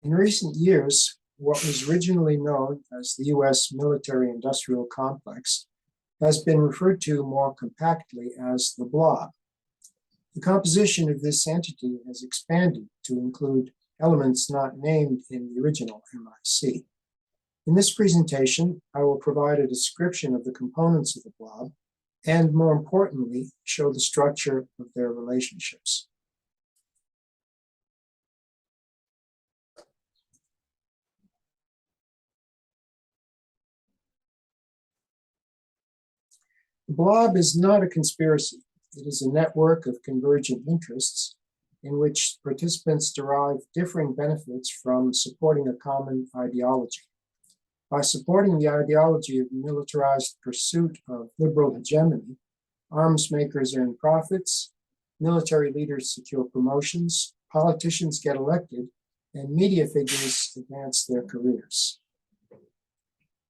In recent years, what was originally known as the U.S. military-industrial complex has been referred to more compactly as the Blob. The composition of this entity has expanded to include elements not named in the original MIC. In this presentation, I will provide a description of the components of the Blob and, more importantly, show the structure of their relationships. The Blob is not a conspiracy. It is a network of convergent interests in which participants derive differing benefits from supporting a common ideology. By supporting the ideology of militarized pursuit of liberal hegemony, arms makers earn profits, military leaders secure promotions, politicians get elected, and media figures advance their careers.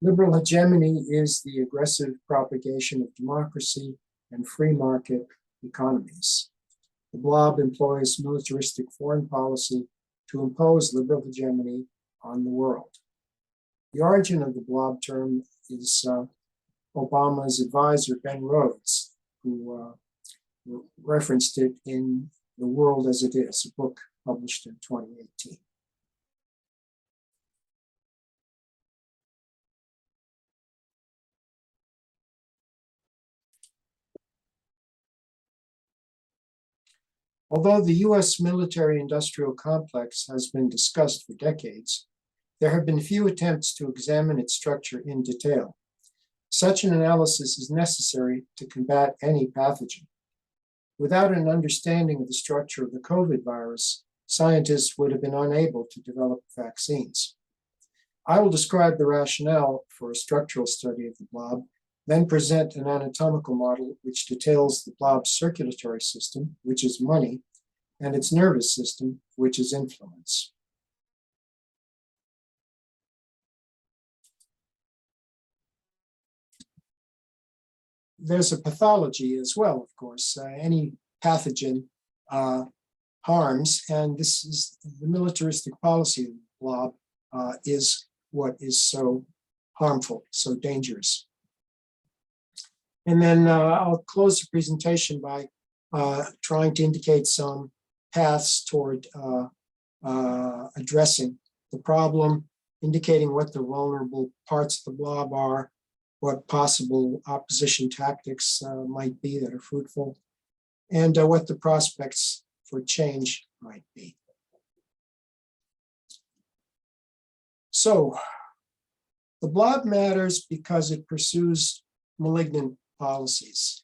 Liberal hegemony is the aggressive propagation of democracy and free market economies. The Blob employs militaristic foreign policy to impose liberal hegemony on the world. The origin of the Blob term is Obama's advisor, Ben Rhodes, who referenced it in The World as It Is, a book published in 2018. Although the U.S. military-industrial complex has been discussed for decades, there have been few attempts to examine its structure in detail. Such an analysis is necessary to combat any pathogen. Without an understanding of the structure of the COVID virus, scientists would have been unable to develop vaccines. I will describe the rationale for a structural study of the Blob, then present an anatomical model which details the Blob's circulatory system, which is money, and its nervous system, which is influence. There's a pathology as well, of course. Any pathogen harms, and this is the militaristic policy of the Blob is what is so harmful, so dangerous. And then I'll close the presentation by trying to indicate some paths toward addressing the problem, indicating what the vulnerable parts of the Blob are, what possible opposition tactics might be that are fruitful, and what the prospects for change might be. So, the Blob matters because it pursues malignant policies.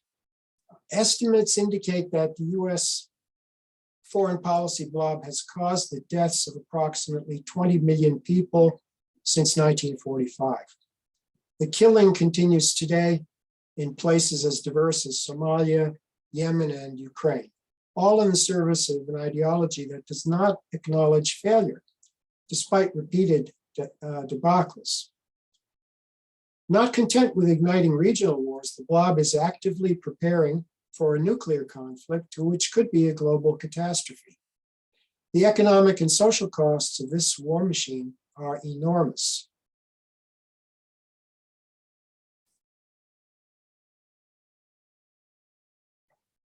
Estimates indicate that the U.S. foreign policy Blob has caused the deaths of approximately 20 million people since 1945. The killing continues today in places as diverse as Somalia, Yemen, and Ukraine, all in the service of an ideology that does not acknowledge failure, despite repeated debacles. Not content with igniting regional wars, the Blob is actively preparing for a nuclear conflict, which could be a global catastrophe. The economic and social costs of this war machine are enormous.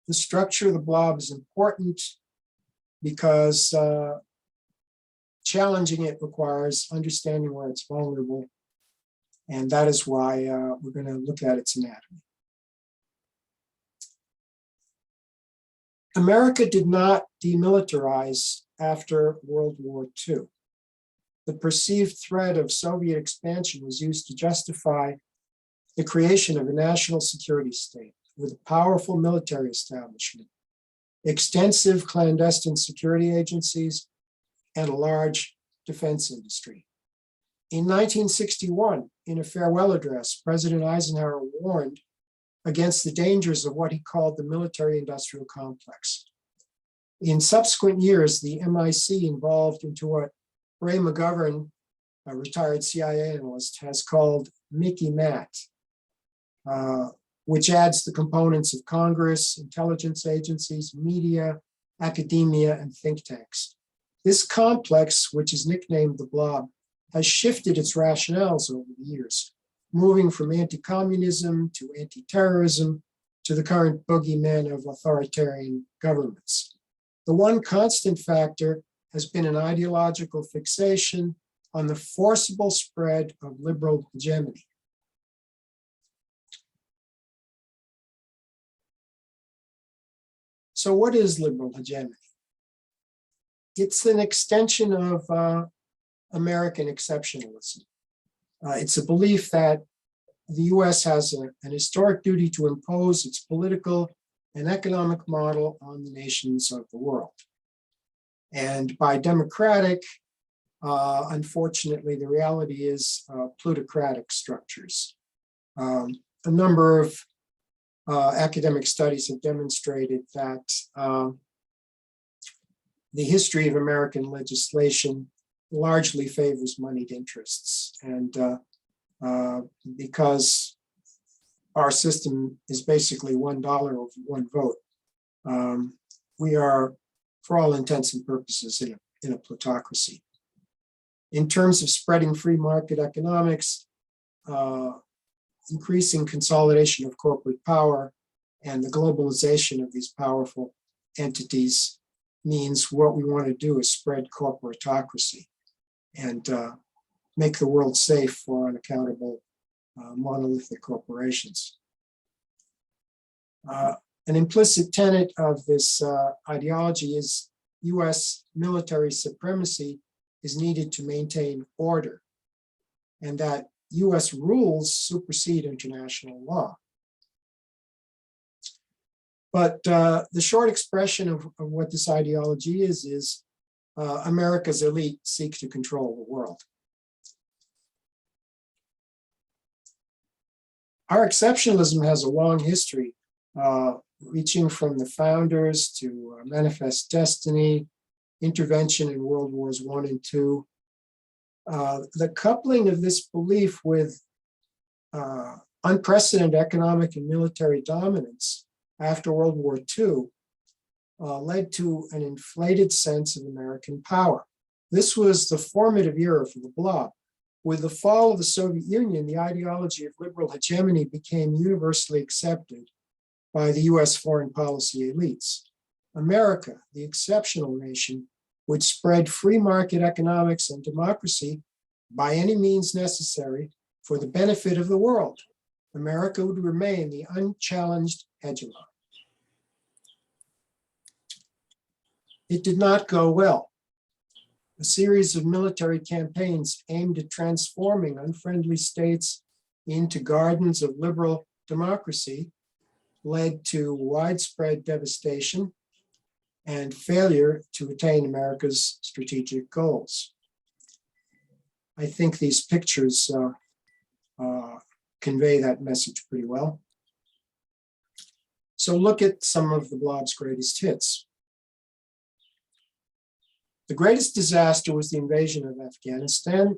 The structure of the Blob is important because challenging it requires understanding where it's vulnerable, and that is why we're going to look at its anatomy. America did not demilitarize after World War II. The perceived threat of Soviet expansion was used to justify the creation of a national security state with a powerful military establishment, extensive clandestine security agencies, and a large defense industry. In 1961, in a farewell address, President Eisenhower warned against the dangers of what he called the military-industrial complex. In subsequent years, the MIC evolved into what Ray McGovern, a retired CIA analyst, has called Mickey Matt, which adds the components of Congress, intelligence agencies, media, academia, and think tanks. This complex, which is nicknamed the Blob, has shifted its rationales over the years, moving from anti-communism to anti-terrorism to the current boogeyman of authoritarian governments. The one constant factor has been an ideological fixation on the forcible spread of liberal hegemony. So what is liberal hegemony? It's an extension of American exceptionalism. It's a belief that the US has an historic duty to impose its political and economic model on the nations of the world. And by democratic, unfortunately, the reality is plutocratic structures. A number of academic studies have demonstrated that the history of American legislation largely favors moneyed interests. And because our system is basically $1 over one vote, we are, for all intents and purposes, in a plutocracy. In terms of spreading free market economics, increasing consolidation of corporate power and the globalization of these powerful entities means what we want to do is spread corporatocracy and make the world safe for unaccountable monolithic corporations. An implicit tenet of this ideology is US military supremacy is needed to maintain order, and that US rules supersede international law. But the short expression of what this ideology is America's elite seek to control the world. Our exceptionalism has a long history, reaching from the founders to Manifest Destiny, intervention in World Wars I and II. The coupling of this belief with unprecedented economic and military dominance after World War II led to an inflated sense of American power. This was the formative era for the Blob. With the fall of the Soviet Union, the ideology of liberal hegemony became universally accepted by the US foreign policy elites. America, the exceptional nation, would spread free market economics and democracy by any means necessary for the benefit of the world. America would remain the unchallenged hegemon. It did not go well. A series of military campaigns aimed at transforming unfriendly states into gardens of liberal democracy led to widespread devastation and failure to attain America's strategic goals. I think these pictures convey that message pretty well. So look at some of the Blob's greatest hits. The greatest disaster was the invasion of Afghanistan,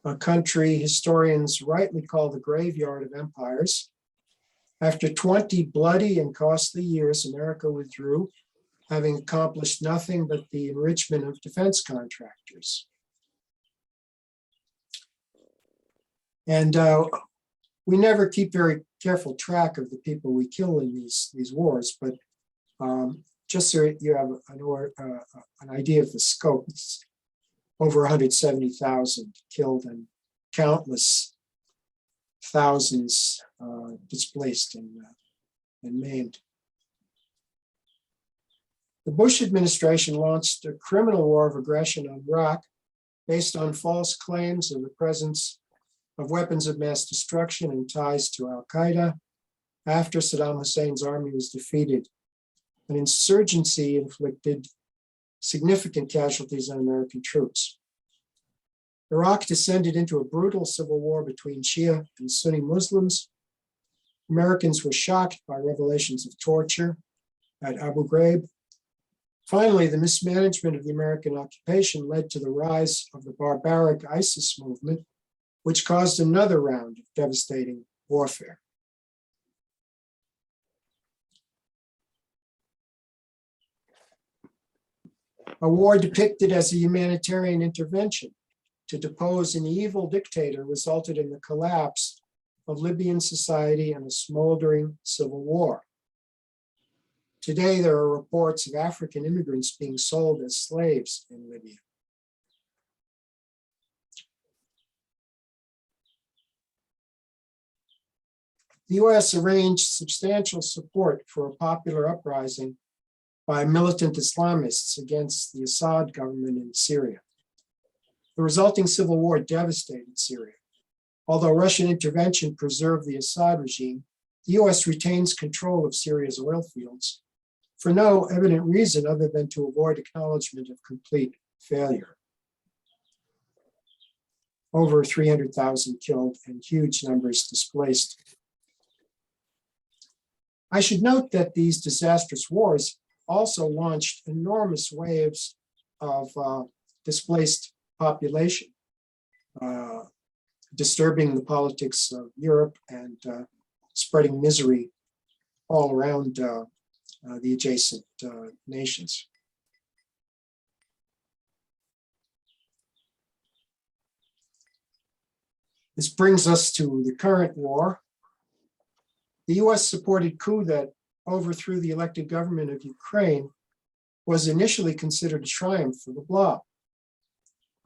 a country historians rightly call the graveyard of empires. After 20 bloody and costly years, America withdrew, having accomplished nothing but the enrichment of defense contractors. And we never keep very careful track of the people we kill in these wars, but just so you have an idea of the scope, it's over 170,000 killed and countless thousands displaced and maimed. The Bush administration launched a criminal war of aggression on Iraq based on false claims of the presence of weapons of mass destruction and ties to al-Qaeda after Saddam Hussein's army was defeated. An insurgency inflicted significant casualties on American troops. Iraq descended into a brutal civil war between Shia and Sunni Muslims. Americans were shocked by revelations of torture at Abu Ghraib. Finally, the mismanagement of the American occupation led to the rise of the barbaric ISIS movement, which caused another round of devastating warfare. A war depicted as a humanitarian intervention to depose an evil dictator resulted in the collapse of Libyan society and a smoldering civil war. Today, there are reports of African immigrants being sold as slaves in Libya. The US arranged substantial support for a popular uprising by militant Islamists against the Assad government in Syria. The resulting civil war devastated Syria. Although Russian intervention preserved the Assad regime, the US retains control of Syria's oil fields for no evident reason other than to avoid acknowledgement of complete failure. Over 300,000 killed and huge numbers displaced. I should note that these disastrous wars also launched enormous waves of displaced population, disturbing the politics of Europe and spreading misery all around the adjacent nations. This brings us to the current war. The US-supported coup that overthrew the elected government of Ukraine was initially considered a triumph for the Blob.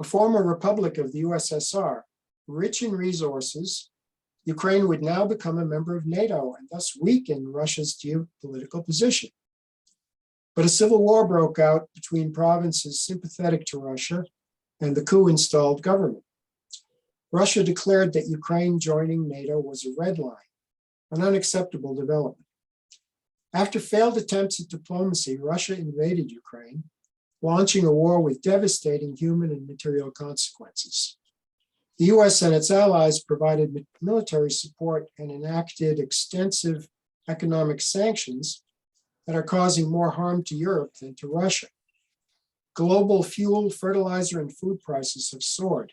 A former republic of the USSR, rich in resources, Ukraine would now become a member of NATO and thus weaken Russia's geopolitical position. But a civil war broke out between provinces sympathetic to Russia and the coup-installed government. Russia declared that Ukraine joining NATO was a red line, an unacceptable development. After failed attempts at diplomacy, Russia invaded Ukraine, launching a war with devastating human and material consequences. The US and its allies provided military support and enacted extensive economic sanctions that are causing more harm to Europe than to Russia. Global fuel, fertilizer, and food prices have soared.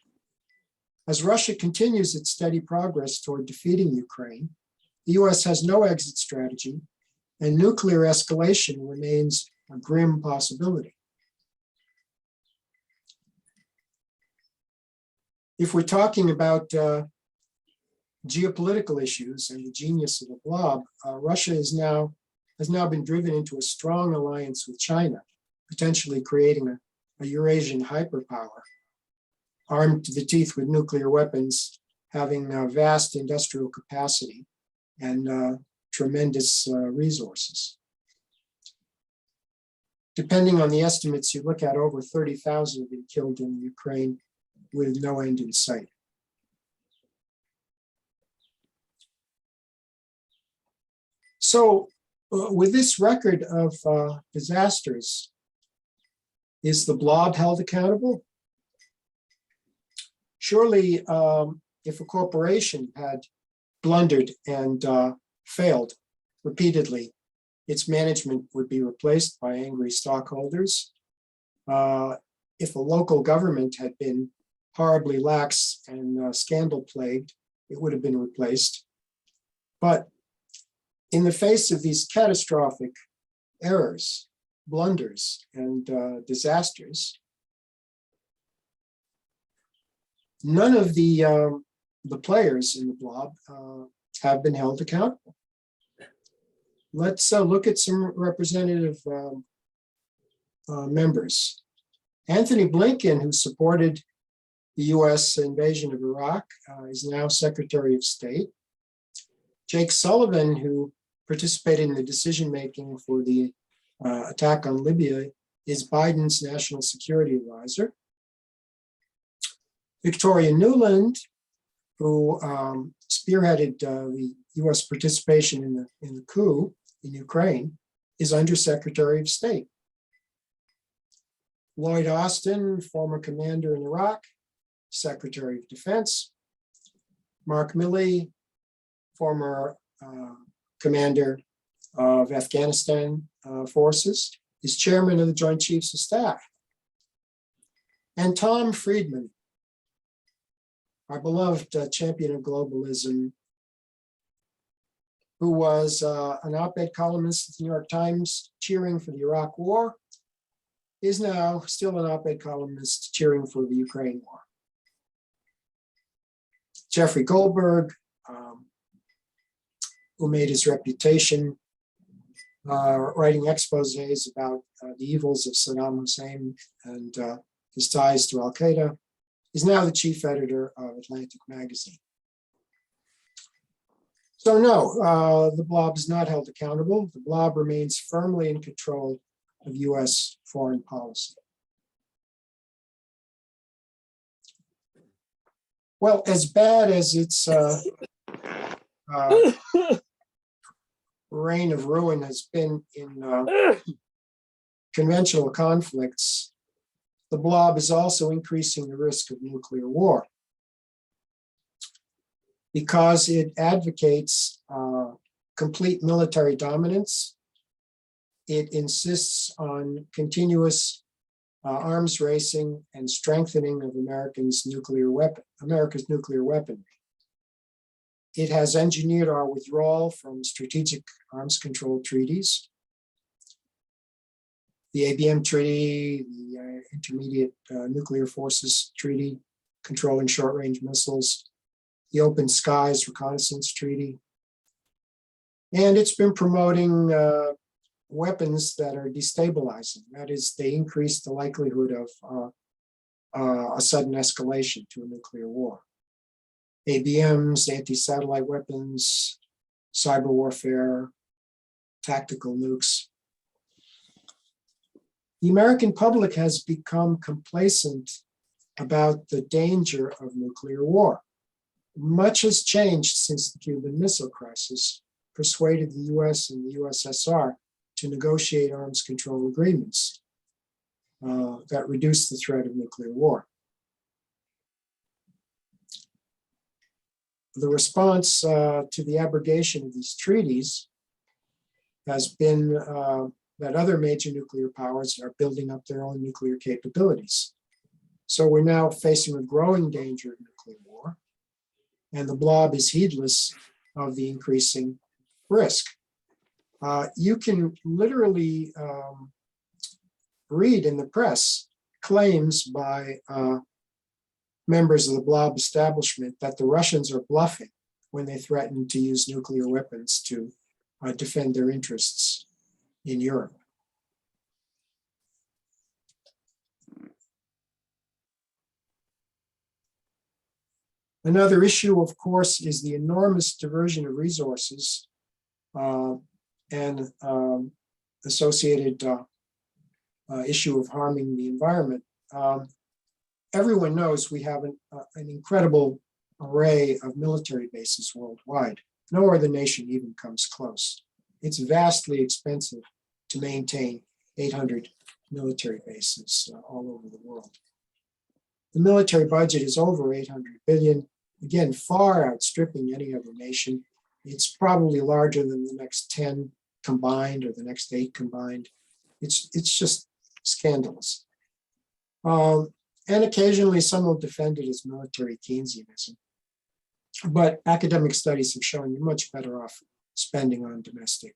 As Russia continues its steady progress toward defeating Ukraine, the US has no exit strategy, and nuclear escalation remains a grim possibility. If we're talking about geopolitical issues and the genius of the Blob, Russia has now been driven into a strong alliance with China, potentially creating a Eurasian hyperpower, armed to the teeth with nuclear weapons, having vast industrial capacity and tremendous resources. Depending on the estimates you look at, over 30,000 have been killed in Ukraine with no end in sight. So with this record of disasters, is the Blob held accountable? Surely, if a corporation had blundered and failed repeatedly, its management would be replaced by angry stockholders. If a local government had been horribly lax and scandal-plagued, it would have been replaced. But in the face of these catastrophic errors, blunders, and disasters, none of the players in the Blob have been held accountable. Let's look at some representative members. Anthony Blinken, who supported the US invasion of Iraq, is now Secretary of State. Jake Sullivan, who participated in the decision-making for the attack on Libya, is Biden's National Security Advisor. Victoria Nuland, who spearheaded the US participation in the coup in Ukraine, is Undersecretary of State. Lloyd Austin, former commander in Iraq, Secretary of Defense. Mark Milley, former commander of Afghanistan forces, is chairman of the Joint Chiefs of Staff. And Tom Friedman, our beloved champion of globalism, who was an op-ed columnist at the New York Times cheering for the Iraq War, is now still an op-ed columnist cheering for the Ukraine war. Jeffrey Goldberg, who made his reputation writing exposés about the evils of Saddam Hussein and his ties to Al-Qaeda, is now the chief editor of Atlantic Magazine. So no, the Blob is not held accountable. The Blob remains firmly in control of US foreign policy. Well, as bad as its reign of ruin has been in conventional conflicts, the Blob is also increasing the risk of nuclear war because it advocates complete military dominance. It insists on continuous arms racing and strengthening of America's nuclear weaponry. It has engineered our withdrawal from strategic arms control treaties, the ABM Treaty, the Intermediate Nuclear Forces Treaty, controlling short-range missiles, the Open Skies Reconnaissance Treaty, and it's been promoting weapons that are destabilizing. That is, they increase the likelihood of a sudden escalation to a nuclear war. ABMs, anti-satellite weapons, cyber warfare, tactical nukes. The American public has become complacent about the danger of nuclear war. Much has changed since the Cuban Missile Crisis persuaded the US and the USSR to negotiate arms control agreements that reduce the threat of nuclear war. The response to the abrogation of these treaties has been that other major nuclear powers are building up their own nuclear capabilities. So we're now facing a growing danger of nuclear war, and the Blob is heedless of the increasing risk. You can literally read in the press claims by members of the Blob establishment that the Russians are bluffing when they threaten to use nuclear weapons to defend their interests in Europe. Another issue, of course, is the enormous diversion of resources and associated issue of harming the environment. Everyone knows we have an incredible array of military bases worldwide. No other nation even comes close. It's vastly expensive to maintain 800 military bases all over the world. The military budget is over 800 billion, again, far outstripping any other nation. It's probably larger than the next 10 combined or the next 8 combined. It's just scandalous. And occasionally some will defend it as military Keynesianism. But academic studies have shown you're much better off spending on domestic,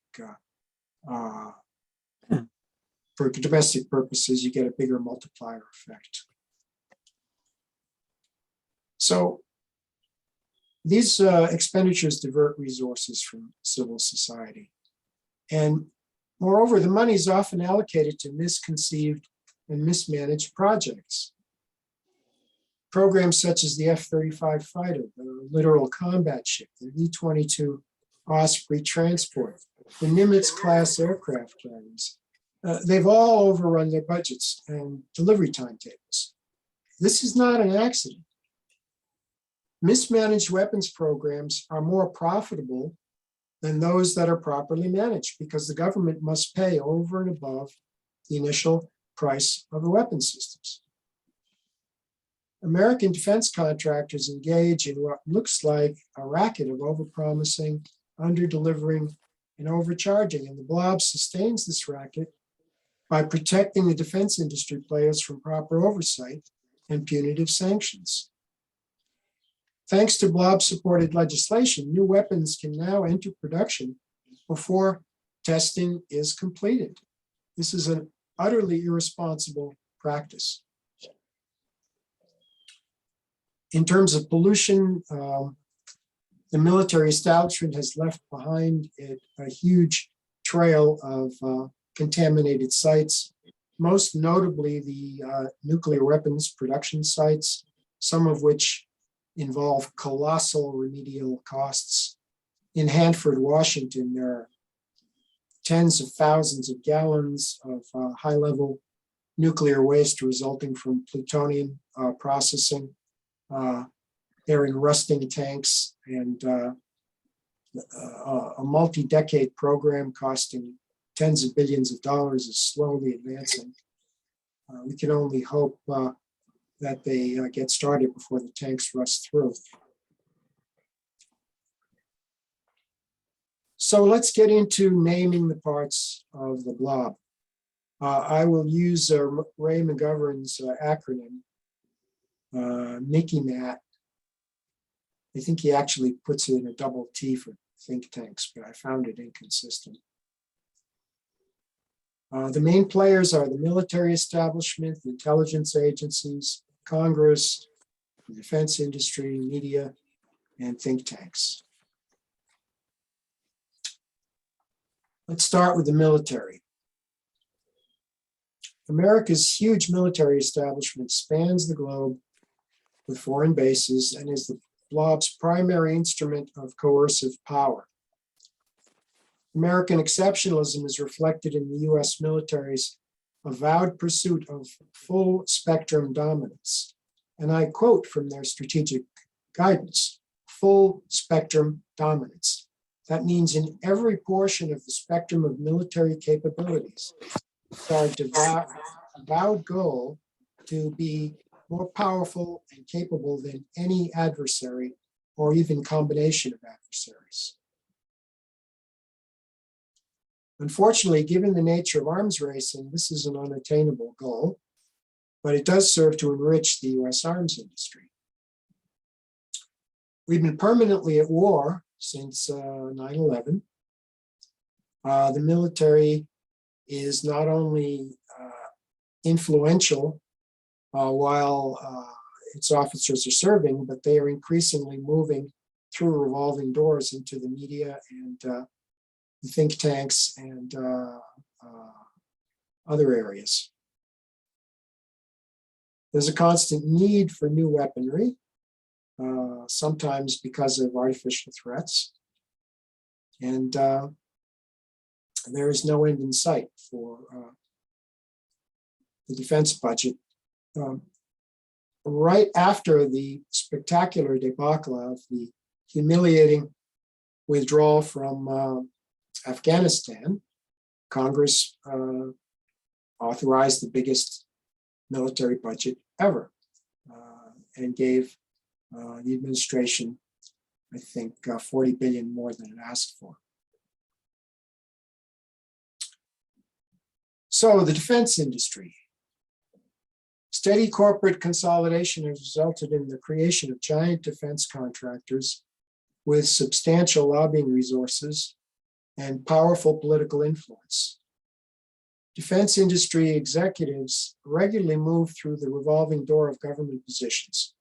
for domestic purposes, you get a bigger multiplier effect. So these expenditures divert resources from civil society. And moreover, the money is often allocated to misconceived and mismanaged projects. Programs such as the F-35 fighter, the littoral combat ship, the V-22 Osprey transport, the Nimitz-class aircraft carriers, they've all overrun their budgets and delivery timetables. This is not an accident. Mismanaged weapons programs are more profitable than those that are properly managed because the government must pay over and above the initial price of the weapon systems. American defense contractors engage in what looks like a racket of overpromising, underdelivering, and overcharging, and the Blob sustains this racket by protecting the defense industry players from proper oversight and punitive sanctions. Thanks to Blob-supported legislation, new weapons can now enter production before testing is completed. This is an utterly irresponsible practice. In terms of pollution, the military establishment has left behind it a huge trail of contaminated sites, most notably the nuclear weapons production sites, some of which involve colossal remedial costs. In Hanford, Washington, there are tens of thousands of gallons of high-level nuclear waste resulting from plutonium processing. They're in rusting tanks, and a multi-decade program costing tens of billions of dollars is slowly advancing. We can only hope that they get started before the tanks rust through. So let's get into naming the parts of the blob. I will use Ray McGovern's acronym, MICI-MAT. I think he actually puts it in a double T for think tanks, but I found it inconsistent. The main players are the military establishment, the intelligence agencies, Congress, the defense industry, media, and think tanks. Let's start with the military. America's huge military establishment spans the globe with foreign bases and is the blob's primary instrument of coercive power. American exceptionalism is reflected in the US military's avowed pursuit of full spectrum dominance. And I quote from their strategic guidance, full spectrum dominance. That means in every portion of the spectrum of military capabilities, it's our avowed goal to be more powerful and capable than any adversary or even combination of adversaries. Unfortunately, given the nature of arms racing, this is an unattainable goal, but it does serve to enrich the US arms industry. We've been permanently at war since 9/11. The military is not only influential while its officers are serving, but they are increasingly moving through revolving doors into the media and the think tanks and other areas. There's a constant need for new weaponry, sometimes because of artificial threats. And there is no end in sight for the defense budget. Right after the spectacular debacle of the humiliating withdrawal from Afghanistan, Congress authorized the biggest military budget ever and gave the administration, I think, $40 billion more than it asked for. So the defense industry. Steady corporate consolidation has resulted in the creation of giant defense contractors with substantial lobbying resources and powerful political influence. Defense industry executives regularly move through the revolving door of government positions,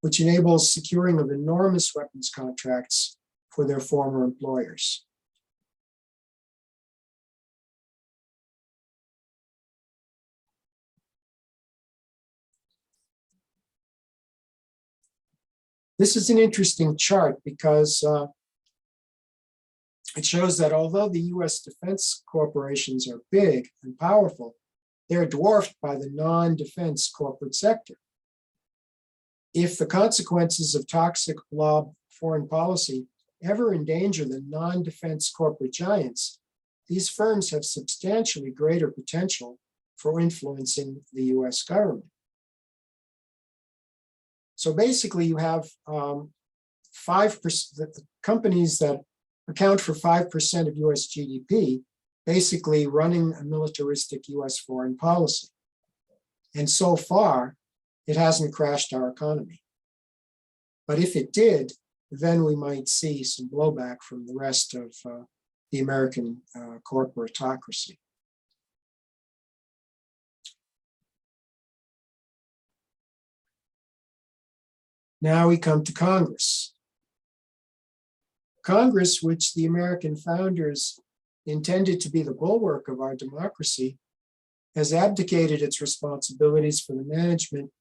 which enables securing of enormous weapons contracts for their former employers. This is an interesting chart because it shows that although the US defense corporations are big and powerful, they're dwarfed by the non-defense corporate sector. If the consequences of toxic blob foreign policy ever endanger the non-defense corporate giants, these firms have substantially greater potential for influencing the US government. So basically you have 5%, the companies that account for 5% of US GDP, basically running a militaristic US foreign policy. And so far, it hasn't crashed our economy. But if it did, then we might see some blowback from the rest of the American corporatocracy. Now we come to Congress. Congress, which the American founders intended to be the bulwark of our democracy, has abdicated its responsibilities for the management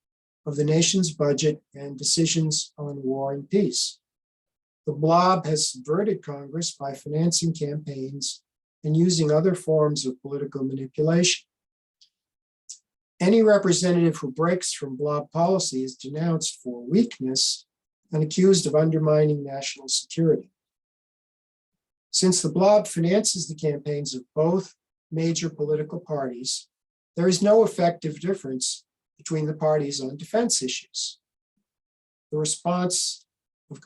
of the nation's budget and decisions on war and peace. The Blob has subverted Congress by financing campaigns and using other forms of political manipulation. Any representative who breaks from Blob policy is denounced for weakness and accused of undermining national security. Since the Blob finances the campaigns of both major political parties, there is no effective difference between the parties on defense issues. The response,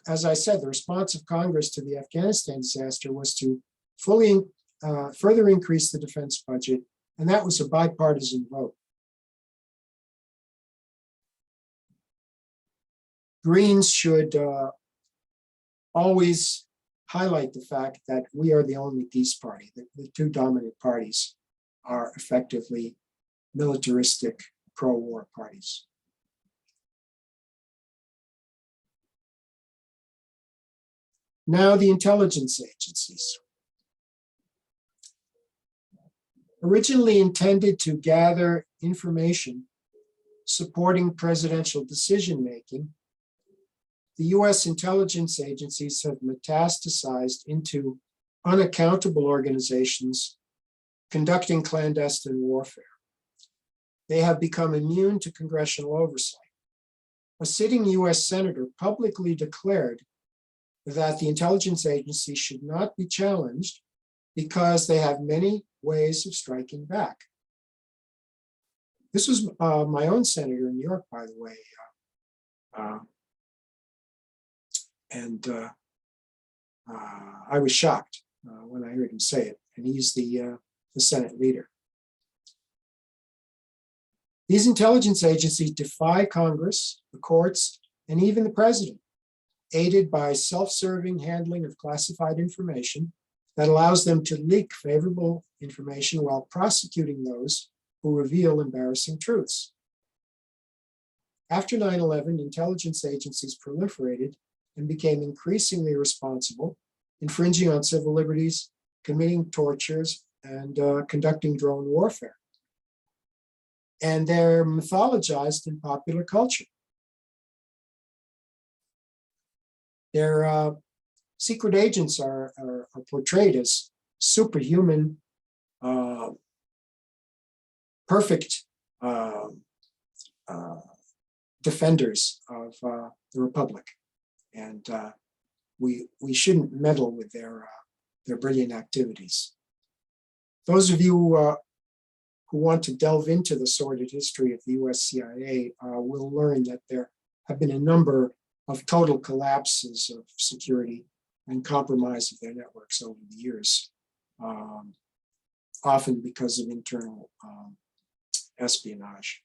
as I said, the response of Congress to the Afghanistan disaster was to further increase the defense budget, and that was a bipartisan vote. Greens should always highlight the fact that we are the only peace party. The two dominant parties are effectively militaristic pro-war parties. Now, the intelligence agencies. Originally intended to gather information supporting presidential decision-making, the US intelligence agencies have metastasized into unaccountable organizations conducting clandestine warfare. They have become immune to congressional oversight. A sitting US senator publicly declared that the intelligence agency should not be challenged because they have many ways of striking back. This was my own senator in New York, by the way. I was shocked when I heard him say it, and he's the Senate leader. These intelligence agencies defy Congress, the courts, and even the president, aided by self-serving handling of classified information that allows them to leak favorable information while prosecuting those who reveal embarrassing truths. After 9/11, intelligence agencies proliferated and became increasingly responsible, infringing on civil liberties, committing tortures, and conducting drone warfare. And they're mythologized in popular culture. Their secret agents are portrayed as superhuman, perfect defenders of the Republic. And we shouldn't meddle with their brilliant activities. Those of you who want to delve into the sordid history of the US CIA will learn that there have been a number of total collapses of security and compromise of their networks over the years, often because of internal espionage.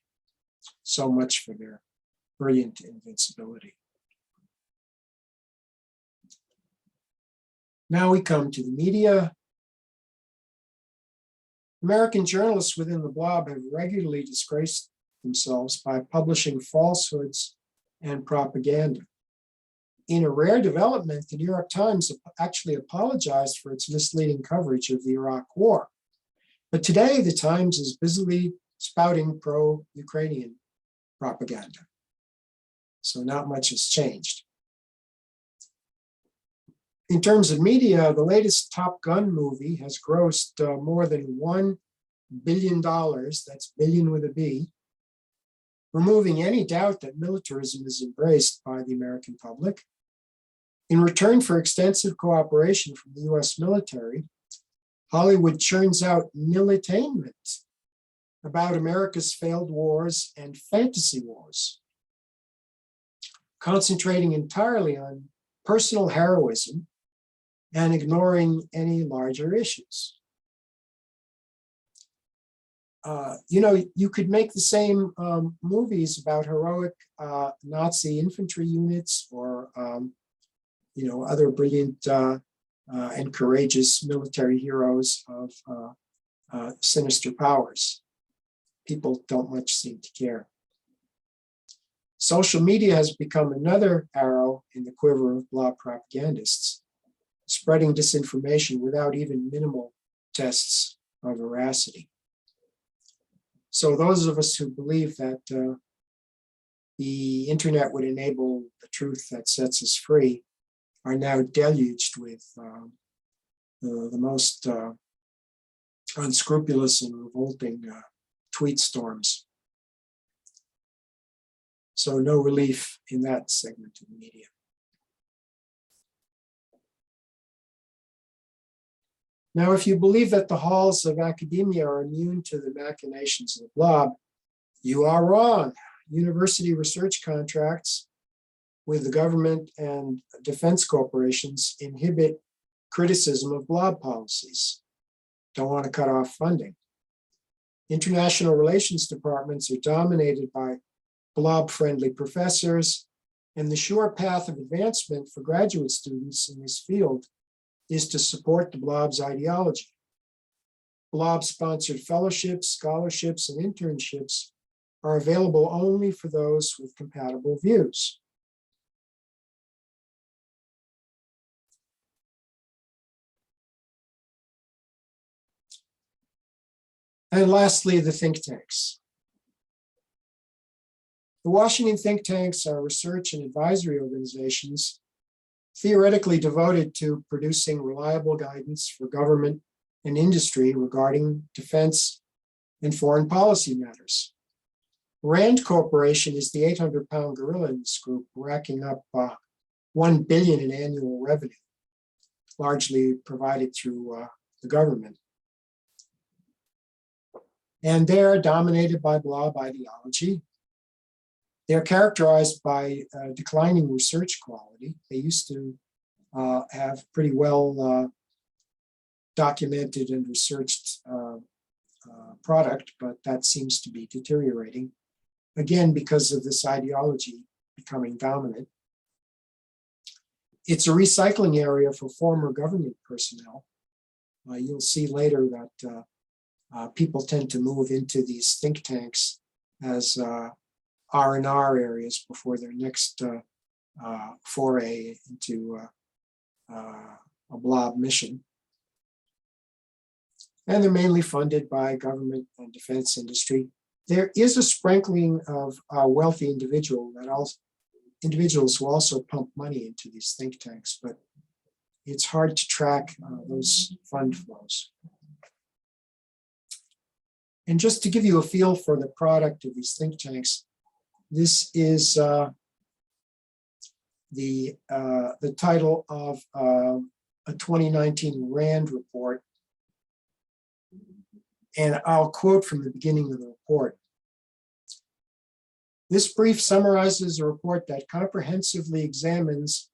So much for their brilliant invincibility. Now we come to the media. American journalists within the Blob have regularly disgraced themselves by publishing falsehoods and propaganda. In a rare development, the New York Times actually apologized for its misleading coverage of the Iraq War. But today, the Times is busily spouting pro-Ukrainian propaganda. So not much has changed. In terms of media, the latest Top Gun movie has grossed more than $1 billion, that's billion with a B, removing any doubt that militarism is embraced by the American public. In return for extensive cooperation from the US military, Hollywood churns out militainment about America's failed wars and fantasy wars, concentrating entirely on personal heroism and ignoring any larger issues. You could make the same movies about heroic Nazi infantry units or, other brilliant and courageous military heroes of sinister powers. People don't much seem to care. Social media has become another arrow in the quiver of Blob propagandists, spreading disinformation without even minimal tests of veracity. So those of us who believe that the internet would enable the truth that sets us free are now deluged with the most unscrupulous and revolting tweet storms. So no relief in that segment of the media. Now, if you believe that the halls of academia are immune to the machinations of the Blob, you are wrong. University research contracts with the government and defense corporations inhibit criticism of Blob policies. Don't want to cut off funding. International relations departments are dominated by Blob-friendly professors, and the sure path of advancement for graduate students in this field is to support the Blob's ideology. Blob-sponsored fellowships, scholarships, and internships are available only for those with compatible views. And lastly, the think tanks. The Washington think tanks are research and advisory organizations theoretically devoted to producing reliable guidance for government and industry regarding defense and foreign policy matters. Rand Corporation is the 800-pound gorilla in this group, racking up $1 billion in annual revenue, largely provided through the government. And they're dominated by Blob ideology. They're characterized by declining research quality. They used to have pretty well documented and researched product, but that seems to be deteriorating, again, because of this ideology becoming dominant. It's a recycling area for former government personnel. You'll see later that people tend to move into these think tanks as R&R areas before their next foray into a Blob mission. And they're mainly funded by government and defense industry. There is a sprinkling of wealthy individuals who also pump money into these think tanks, but it's hard to track those fund flows. And just to give you a feel for the product of these think tanks, this is the title of a 2019 RAND report. And I'll quote from the beginning of the report. This brief summarizes a report that comprehensively examines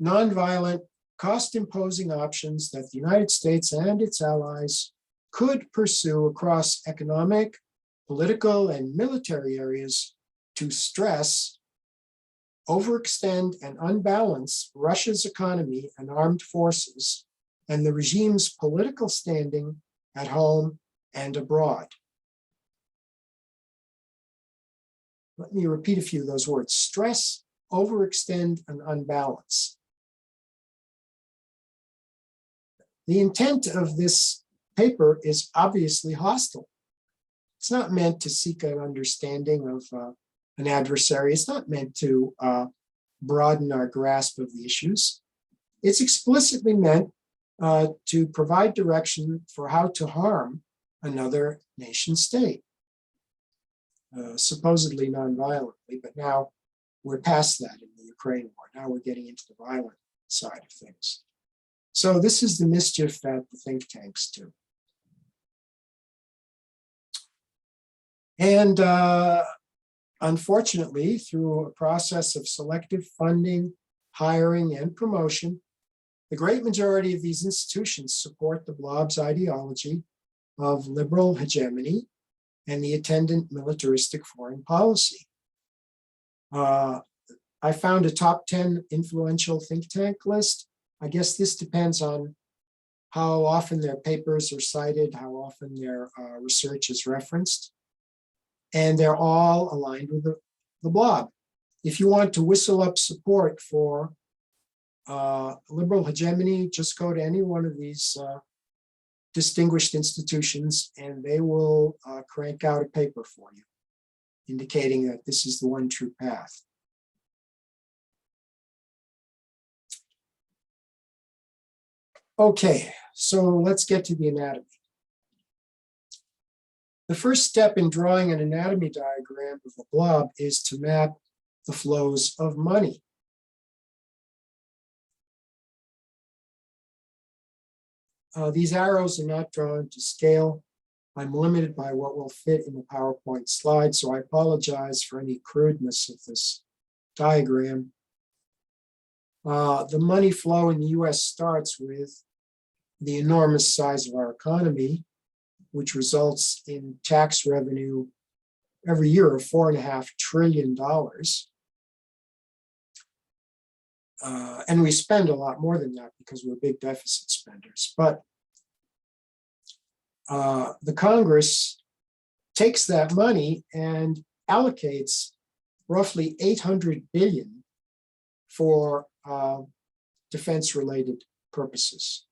nonviolent, cost-imposing options that the United States and its allies could pursue across economic, political, and military areas to stress, overextend, and unbalance Russia's economy and armed forces and the regime's political standing at home and abroad. Let me repeat a few of those words: stress, overextend, and unbalance. The intent of this paper is obviously hostile. It's not meant to seek an understanding of an adversary. It's not meant to broaden our grasp of the issues. It's explicitly meant to provide direction for how to harm another nation state, supposedly non-violently, but now we're past that in the Ukraine war. Now we're getting into the violent side of things. So this is the mischief that the think tanks do. And unfortunately, through a process of selective funding, hiring, and promotion, the great majority of these institutions support the Blob's ideology of liberal hegemony and the attendant militaristic foreign policy. I found a top 10 influential think tank list. I guess this depends on how often their papers are cited, how often their research is referenced. And they're all aligned with the Blob. If you want to whistle up support for liberal hegemony, just go to any one of these distinguished institutions and they will crank out a paper for you, indicating that this is the one true path. Okay, so let's get to the anatomy. The first step in drawing an anatomy diagram of a blob is to map the flows of money. These arrows are not drawn to scale. I'm limited by what will fit in the PowerPoint slide, so I apologize for any crudeness of this diagram. The money flow in the US starts with the enormous size of our economy, which results in tax revenue every year of $4.5 trillion. And we spend a lot more than that because we're big deficit spenders. But the Congress takes that money and allocates roughly $800 billion for defense-related purposes.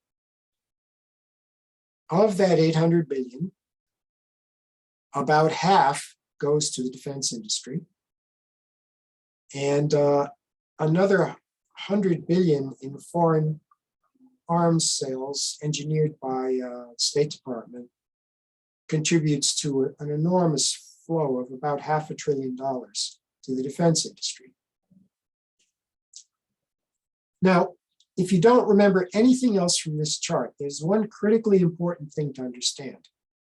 Of that $800 billion, about half goes to the defense industry, and another $100 billion in foreign arms sales engineered by State Department contributes to an enormous flow of about $500 billion to the defense industry. Now, if you don't remember anything else from this chart, there's one critically important thing to understand,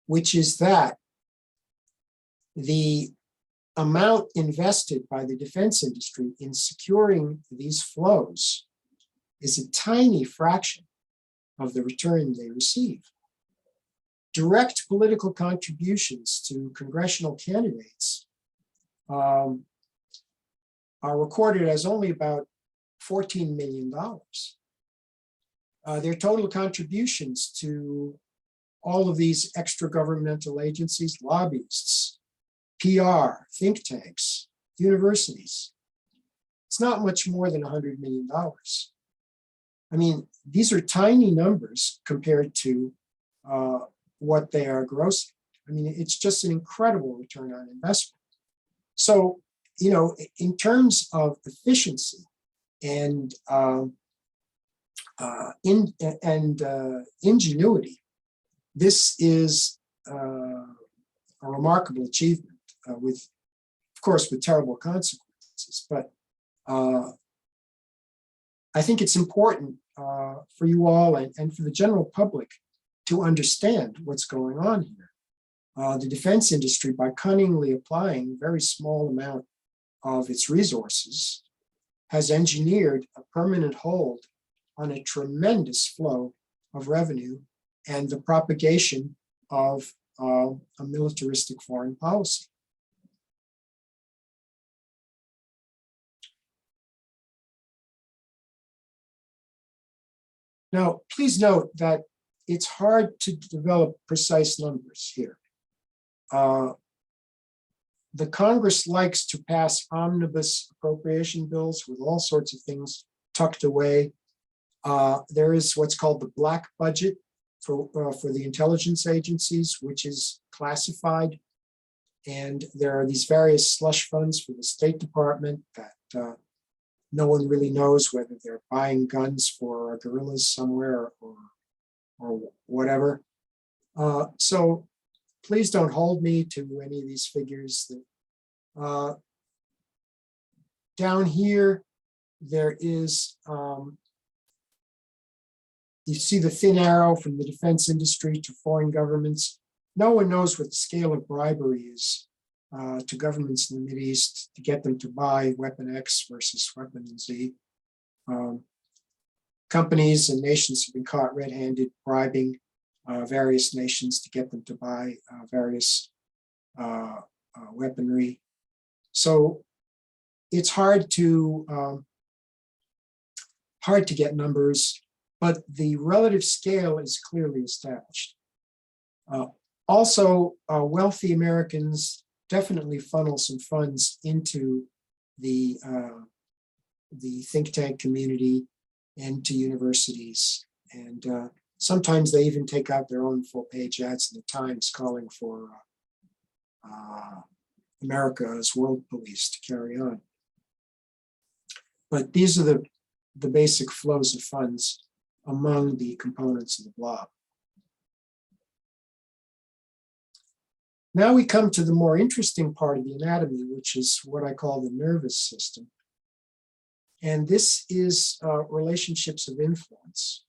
which is that the amount invested by the defense industry in securing these flows is a tiny fraction of the return they receive. Direct political contributions to congressional candidates are recorded as only about $14 million. Their total contributions to all of these extra governmental agencies, lobbyists, PR, think tanks, universities, it's not much more than $100 million. I mean, these are tiny numbers compared to what they are grossing. I mean, it's just an incredible return on investment. So, you know, in terms of efficiency and ingenuity, this is a remarkable achievement with, of course, with terrible consequences. But I think it's important for you all and for the general public to understand what's going on here. The defense industry, by cunningly applying a very small amount of its resources, has engineered a permanent hold on a tremendous flow of revenue and the propagation of a militaristic foreign policy. Now, please note that it's hard to develop precise numbers here. The Congress likes to pass omnibus appropriation bills with all sorts of things tucked away. There is what's called the black budget for the intelligence agencies, which is classified. And there are these various slush funds for the State Department that no one really knows whether they're buying guns for guerrillas somewhere or whatever. So please don't hold me to any of these figures. Down here, there is, you see the thin arrow from the defense industry to foreign governments. No one knows what the scale of bribery is to governments in the Mideast to get them to buy weapon X versus weapon Z. Companies and nations have been caught red-handed bribing various nations to get them to buy various weaponry. So it's hard to get numbers, but the relative scale is clearly established. Also, wealthy Americans definitely funnel some funds into the think tank community and to universities. And sometimes they even take out their own full-page ads in the Times calling for America as world police to carry on. But these are the basic flows of funds among the components of the blob. Now we come to the more interesting part of the anatomy, which is what I call the nervous system. And this is relationships of influence.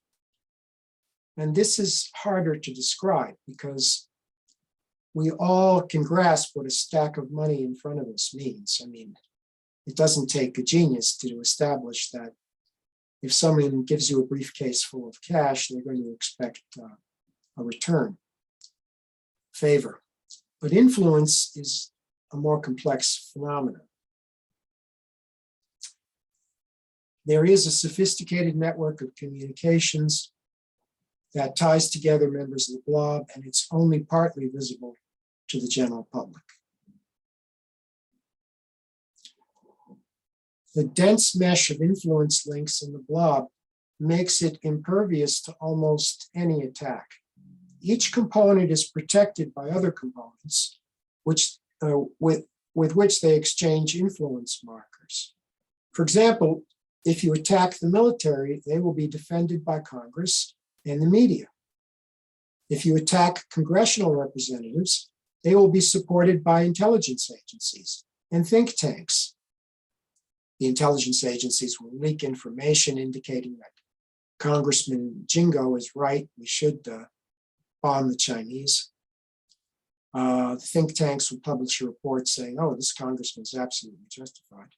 And this is harder to describe because we all can grasp what a stack of money in front of us means. I mean, it doesn't take a genius to establish that if someone gives you a briefcase full of cash, they're going to expect a return, favor. But influence is a more complex phenomenon. There is a sophisticated network of communications that ties together members of the blob, and it's only partly visible to the general public. The dense mesh of influence links in the blob makes it impervious to almost any attack. Each component is protected by other components, which, with which they exchange influence markers. For example, if you attack the military, they will be defended by Congress and the media. If you attack congressional representatives, they will be supported by intelligence agencies and think tanks. The intelligence agencies will leak information indicating that Congressman Jingo is right, we should bomb the Chinese. The think tanks will publish a report saying, oh, this congressman is absolutely justified.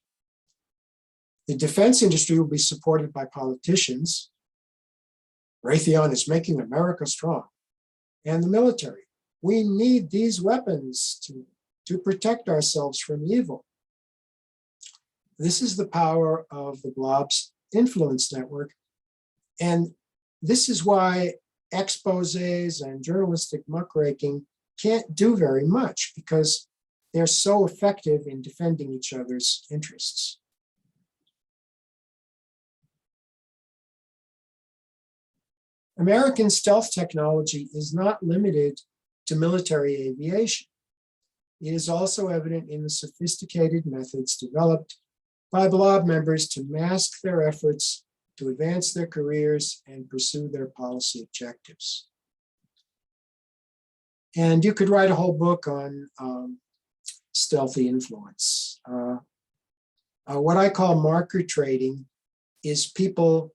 The defense industry will be supported by politicians. Raytheon is making America strong. And the military. We need these weapons to protect ourselves from evil. This is the power of the blob's influence network. And this is why exposés and journalistic muckraking can't do very much because they're so effective in defending each other's interests. American stealth technology is not limited to military aviation. It is also evident in the sophisticated methods developed by blob members to mask their efforts to advance their careers and pursue their policy objectives. And you could write a whole book on stealthy influence. What I call marker trading is people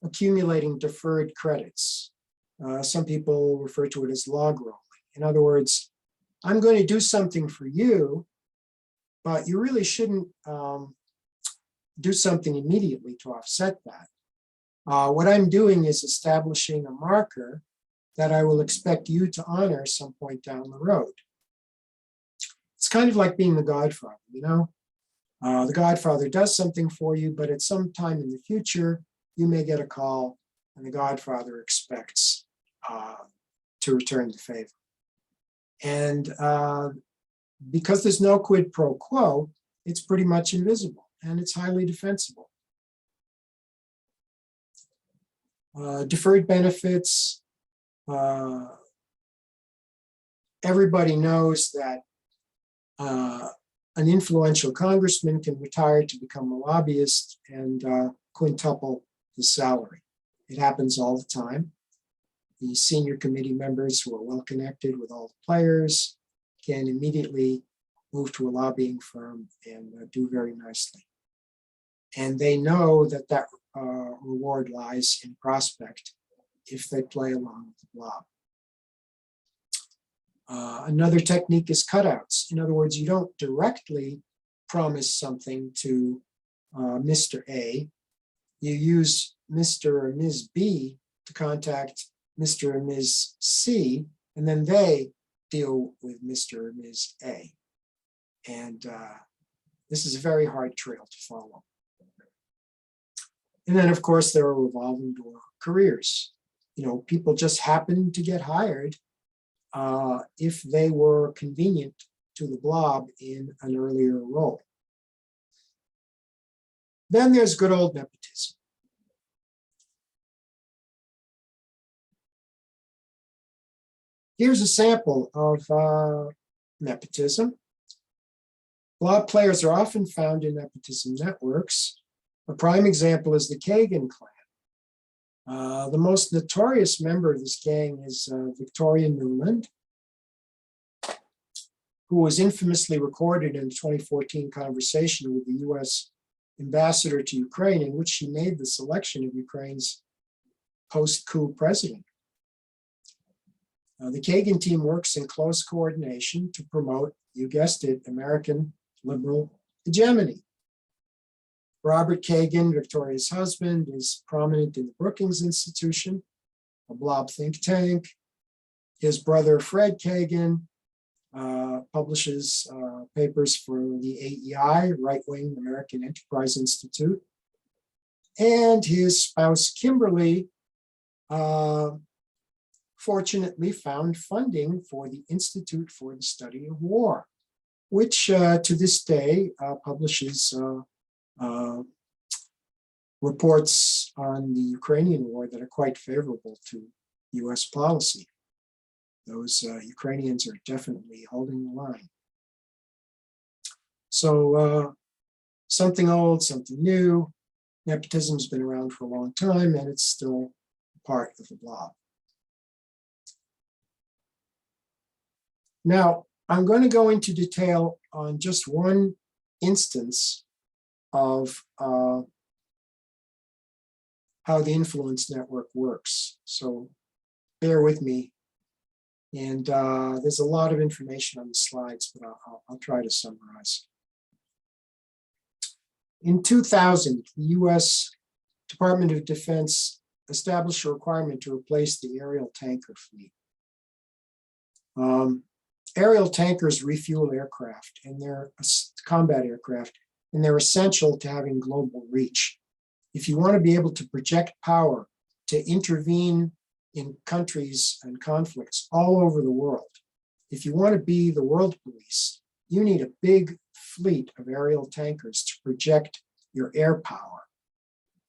accumulating deferred credits. Some people refer to it as log rolling. In other words, I'm going to do something for you, but you really shouldn't do something immediately to offset that. What I'm doing is establishing a marker that I will expect you to honor some point down the road. It's kind of like being the Godfather, you know? The Godfather does something for you, but at some time in the future, you may get a call and the Godfather expects to return the favor. And because there's no quid pro quo, it's pretty much invisible and it's highly defensible. Deferred benefits, everybody knows that an influential congressman can retire to become a lobbyist and quintuple his salary. It happens all the time. The senior committee members who are well connected with all the players can immediately move to a lobbying firm and do very nicely. And they know that that reward lies in prospect if they play along with the blob. Another technique is cutouts. In other words, you don't directly promise something to Mr. A. You use Mr. or Ms. B to contact Mr. or Ms. C, and then they deal with Mr. or Ms. A. And this is a very hard trail to follow. And then, of course, there are revolving door careers. You know, people just happen to get hired if they were convenient to the blob in an earlier role. Then there's good old nepotism. Here's a sample of nepotism. Blob players are often found in nepotism networks. A prime example is the Kagan clan. The most notorious member of this gang is Victoria Nuland, who was infamously recorded in a 2014 conversation with the US ambassador to Ukraine, in which she made the selection of Ukraine's post-coup president. The Kagan team works in close coordination to promote, you guessed it, American liberal hegemony. Robert Kagan, Victoria's husband, is prominent in the Brookings Institution, a Blob think tank. His brother, Fred Kagan, publishes papers for the AEI, Right-Wing American Enterprise Institute. And his spouse, Kimberly, fortunately found funding for the Institute for the Study of War, which to this day publishes reports on the Ukrainian war that are quite favorable to US policy. Those Ukrainians are definitely holding the line. So something old, something new. Nepotism's been around for a long time, and it's still part of the Blob. Now, I'm going to go into detail on just one instance of how the influence network works. So bear with me. And there's a lot of information on the slides, but I'll try to summarize. In 2000, the US Department of Defense established a requirement to replace the aerial tanker fleet. Aerial tankers refuel aircraft, and they're combat aircraft, and they're essential to having global reach. If you want to be able to project power to intervene in countries and conflicts all over the world, if you want to be the world police, you need a big fleet of aerial tankers to project your air power.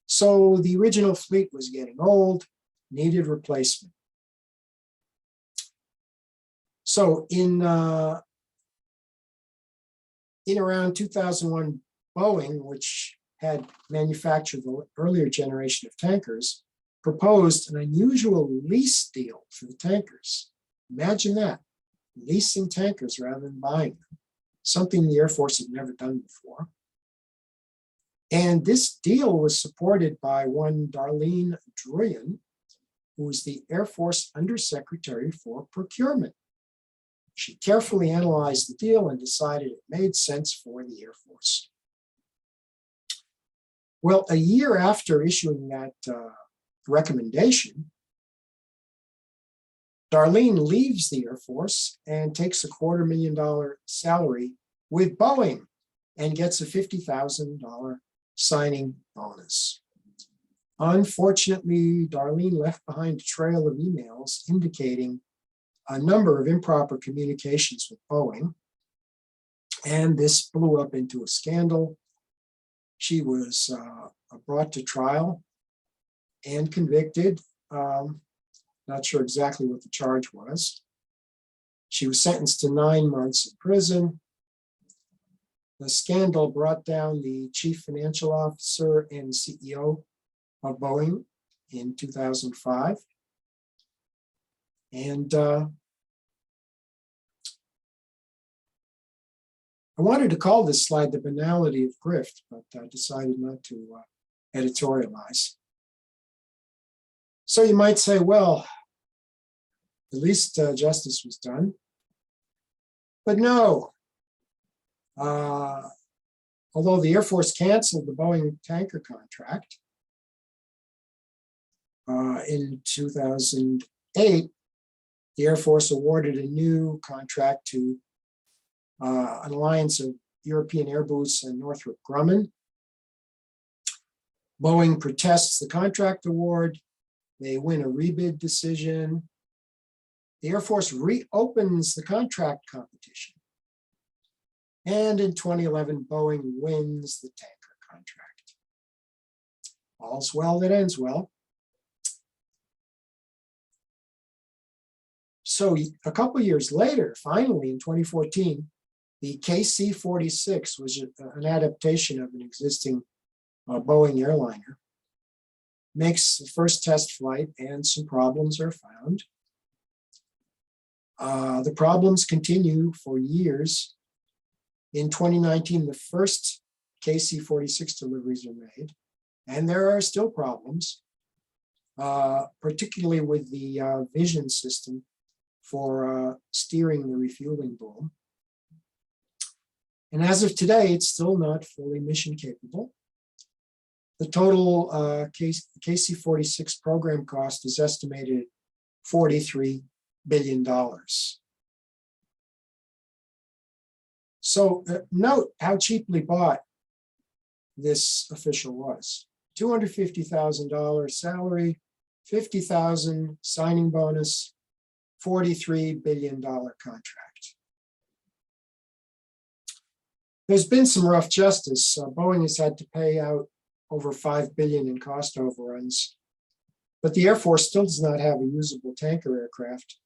So the original fleet was getting old, needed replacement. So in around 2001, Boeing, which had manufactured the earlier generation of tankers, proposed an unusual lease deal for the tankers. Imagine that, leasing tankers rather than buying them, something the Air Force had never done before. And this deal was supported by one Darlene Druyan, who was the Air Force Undersecretary for Procurement. She carefully analyzed the deal and decided it made sense for the Air Force. Well, a year after issuing that recommendation, Darlene leaves the Air Force and takes a $250,000 salary with Boeing and gets a $50,000 signing bonus. Unfortunately, Darlene left behind a trail of emails indicating a number of improper communications with Boeing, and this blew up into a scandal. She was brought to trial and convicted. Not sure exactly what the charge was. She was sentenced to 9 months in prison. The scandal brought down the chief financial officer and CEO of Boeing in 2005. And I wanted to call this slide the banality of grift, but I decided not to editorialize. So you might say, well, at least justice was done. But no, although the Air Force canceled the Boeing tanker contract in 2008, the Air Force awarded a new contract to an alliance of European Airbus and Northrop Grumman. Boeing protests the contract award. They win a rebid decision. The Air Force reopens the contract competition. And in 2011, Boeing wins the tanker contract. All's well that ends well. So a couple years later, finally in 2014, the KC-46 was an adaptation of an existing Boeing airliner. Makes the first test flight and some problems are found. The problems continue for years. In 2019, the first KC-46 deliveries are made, and there are still problems, particularly with the vision system for steering the refueling boom. And as of today, it's still not fully mission capable. The total KC-46 program cost is estimated at $43 billion. So note how cheaply bought this official was. $250,000 salary, $50,000 signing bonus, $43 billion contract. There's been some rough justice. Boeing has had to pay out over $5 billion in cost overruns, but the Air Force still does not have a usable tanker aircraft.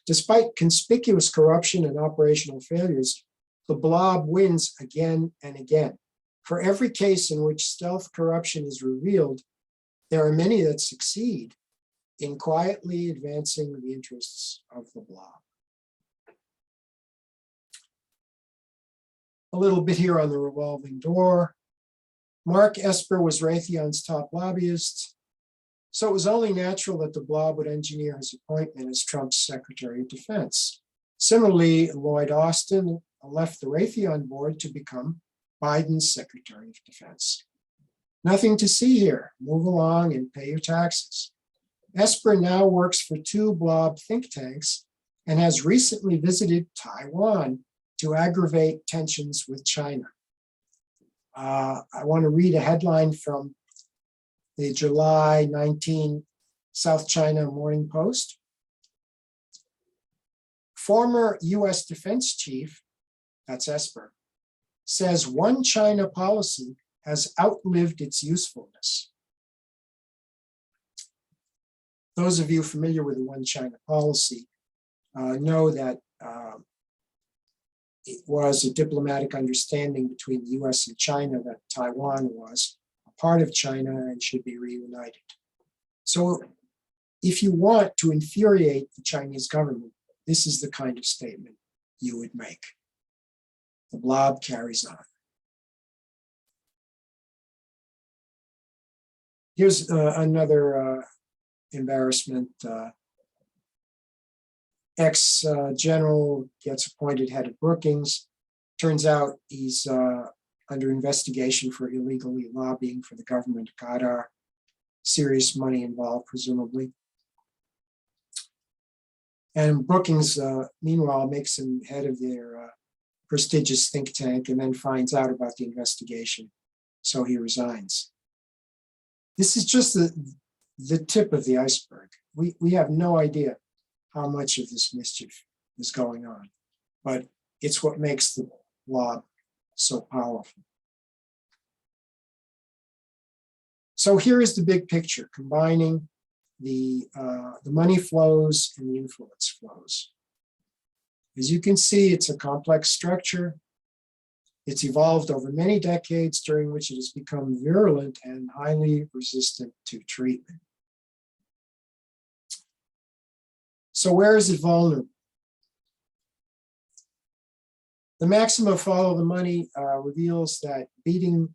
Despite conspicuous corruption and operational failures, the Blob wins again and again. For every case in which stealth corruption is revealed, there are many that succeed in quietly advancing the interests of the Blob. A little bit here on the revolving door. Mark Esper was Raytheon's top lobbyist, so it was only natural that the Blob would engineer his appointment as Trump's Secretary of Defense. Similarly, Lloyd Austin left the Raytheon board to become Biden's Secretary of Defense. Nothing to see here. Move along and pay your taxes. Esper now works for two Blob think tanks and has recently visited Taiwan to aggravate tensions with China. I want to read a headline from the July 19 South China Morning Post. Former US Defense Chief, that's Esper, says one China policy has outlived its usefulness. Those of you familiar with the one China policy know that it was a diplomatic understanding between the US and China that Taiwan was a part of China and should be reunited. So if you want to infuriate the Chinese government, this is the kind of statement you would make. The Blob carries on. Here's another embarrassment. Ex-general gets appointed head of Brookings. Turns out he's under investigation for illegally lobbying for the government of Qatar. Serious money involved, presumably. And Brookings, meanwhile, makes him head of their prestigious think tank and then finds out about the investigation, so he resigns. This is just the tip of the iceberg. We have no idea how much of this mischief is going on, but it's what makes the Blob so powerful. So here is the big picture, combining the money flows and the influence flows. As you can see, it's a complex structure. It's evolved over many decades, during which it has become virulent and highly resistant to treatment. So where is it vulnerable? The maxim of follow the money reveals that beating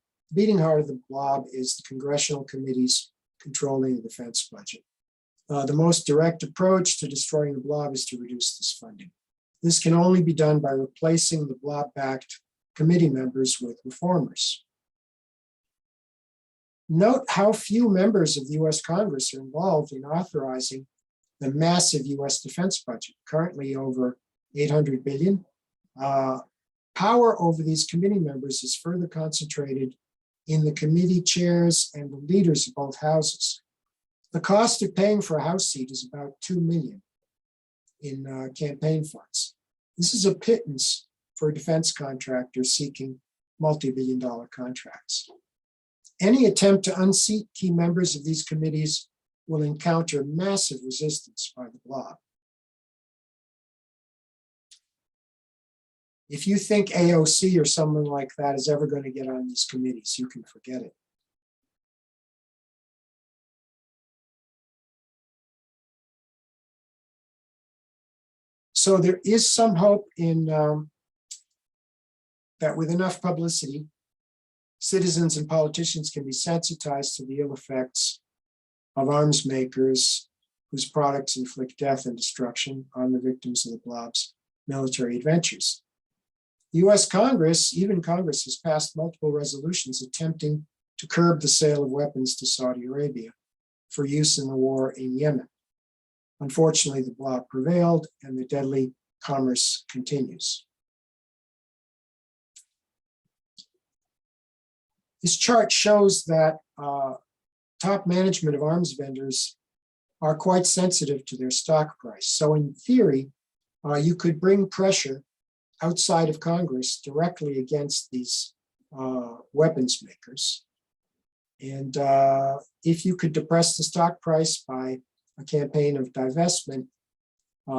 heart the Blob is the congressional committees controlling the defense budget. The most direct approach to destroying the Blob is to reduce this funding. This can only be done by replacing the Blob-backed committee members with reformers. Note how few members of the US Congress are involved in authorizing the massive US defense budget, currently over $800 billion. Power over these committee members is further concentrated in the committee chairs and the leaders of both houses. The cost of paying for a House seat is about $2 million in campaign funds. This is a pittance for a defense contractor seeking multi-billion-dollar contracts. Any attempt to unseat key members of these committees will encounter massive resistance by the Blob. If you think AOC or someone like that is ever going to get on these committees, you can forget it. So there is some hope in that with enough publicity, citizens and politicians can be sensitized to the ill effects of arms makers whose products inflict death and destruction on the victims of the Blob's military adventures. US Congress, even Congress, has passed multiple resolutions attempting to curb the sale of weapons to Saudi Arabia for use in the war in Yemen. Unfortunately, the Blob prevailed and the deadly commerce continues. This chart shows that top management of arms vendors are quite sensitive to their stock price. So in theory, you could bring pressure outside of Congress directly against these weapons makers. And if you could depress the stock price by a campaign of divestment,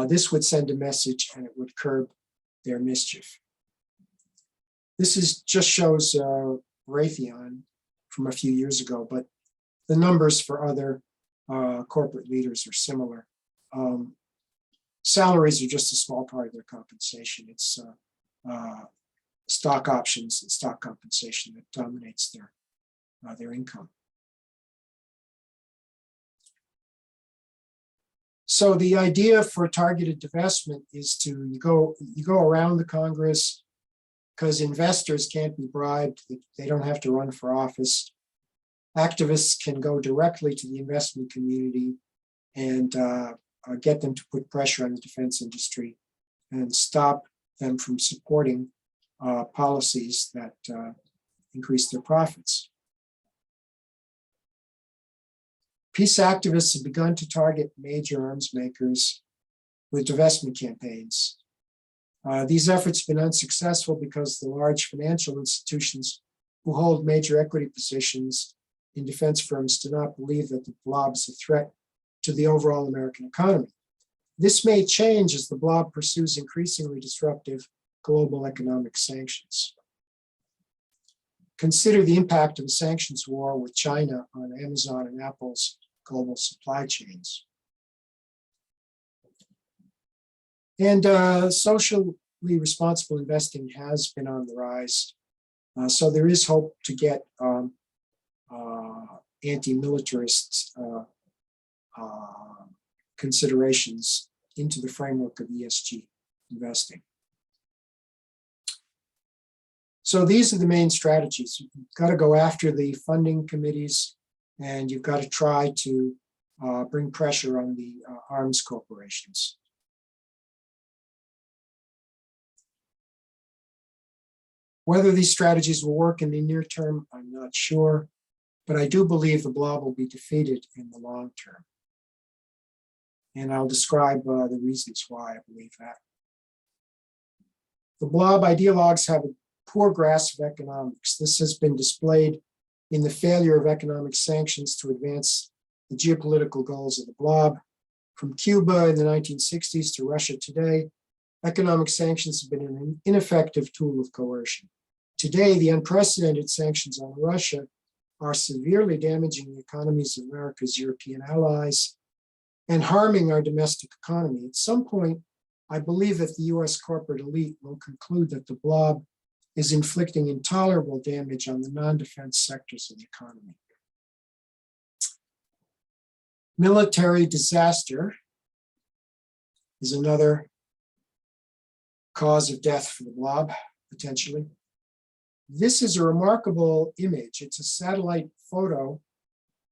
this would send a message and it would curb their mischief. This just shows Raytheon from a few years ago, but the numbers for other corporate leaders are similar. Salaries are just a small part of their compensation. It's stock options and stock compensation that dominates their income. So the idea for targeted divestment is to you go around the Congress because investors can't be bribed. They don't have to run for office. Activists can go directly to the investment community and get them to put pressure on the defense industry and stop them from supporting policies that increase their profits. Peace activists have begun to target major arms makers with divestment campaigns. These efforts have been unsuccessful because the large financial institutions who hold major equity positions in defense firms do not believe that the Blob is a threat to the overall American economy. This may change as the Blob pursues increasingly disruptive global economic sanctions. Consider the impact of the sanctions war with China on Amazon and Apple's global supply chains. And socially responsible investing has been on the rise. So there is hope to get anti-militarist considerations into the framework of ESG investing. So these are the main strategies. You've got to go after the funding committees, and you've got to try to bring pressure on the arms corporations. Whether these strategies will work in the near term, I'm not sure, but I do believe the Blob will be defeated in the long term. And I'll describe the reasons why I believe that. The Blob ideologues have a poor grasp of economics. This has been displayed in the failure of economic sanctions to advance the geopolitical goals of the Blob. From Cuba in the 1960s to Russia today, economic sanctions have been an ineffective tool of coercion. Today, the unprecedented sanctions on Russia are severely damaging the economies of America's European allies and harming our domestic economy. At some point, I believe that the US corporate elite will conclude that the Blob is inflicting intolerable damage on the non-defense sectors of the economy. Military disaster is another cause of death for the Blob, potentially. This is a remarkable image. It's a satellite photo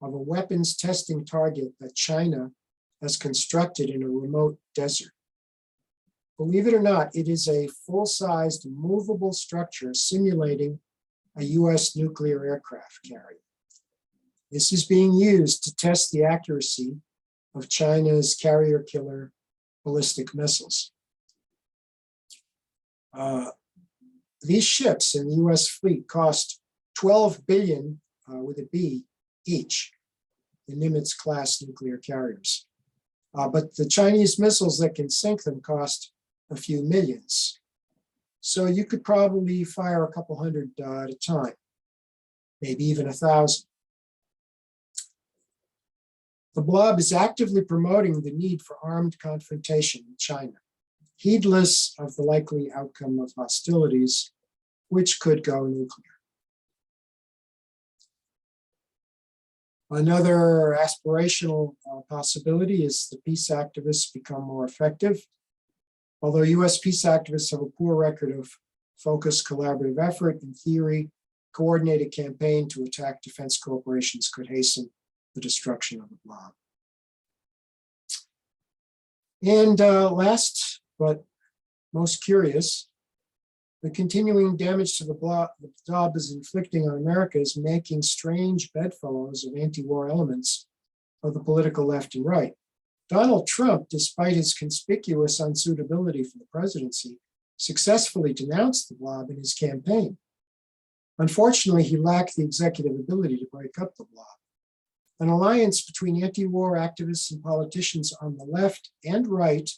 of a weapons testing target that China has constructed in a remote desert. Believe it or not, it is a full-sized movable structure simulating a US nuclear aircraft carrier. This is being used to test the accuracy of China's carrier killer ballistic missiles. These ships in the US fleet cost $12 billion with a B each, the Nimitz-class nuclear carriers. But the Chinese missiles that can sink them cost a few millions. So you could probably fire a couple hundred at a time, maybe even 1,000. The Blob is actively promoting the need for armed confrontation with China, heedless of the likely outcome of hostilities, which could go nuclear. Another aspirational possibility is the peace activists become more effective. Although US peace activists have a poor record of focused collaborative effort, in theory, coordinated campaign to attack defense corporations could hasten the destruction of the Blob. And last but most curious, the continuing damage to the Blob is inflicting on America is making strange bedfellows of anti-war elements of the political left and right. Donald Trump, despite his conspicuous unsuitability for the presidency, successfully denounced the Blob in his campaign. Unfortunately, he lacked the executive ability to break up the Blob. An alliance between anti-war activists and politicians on the left and right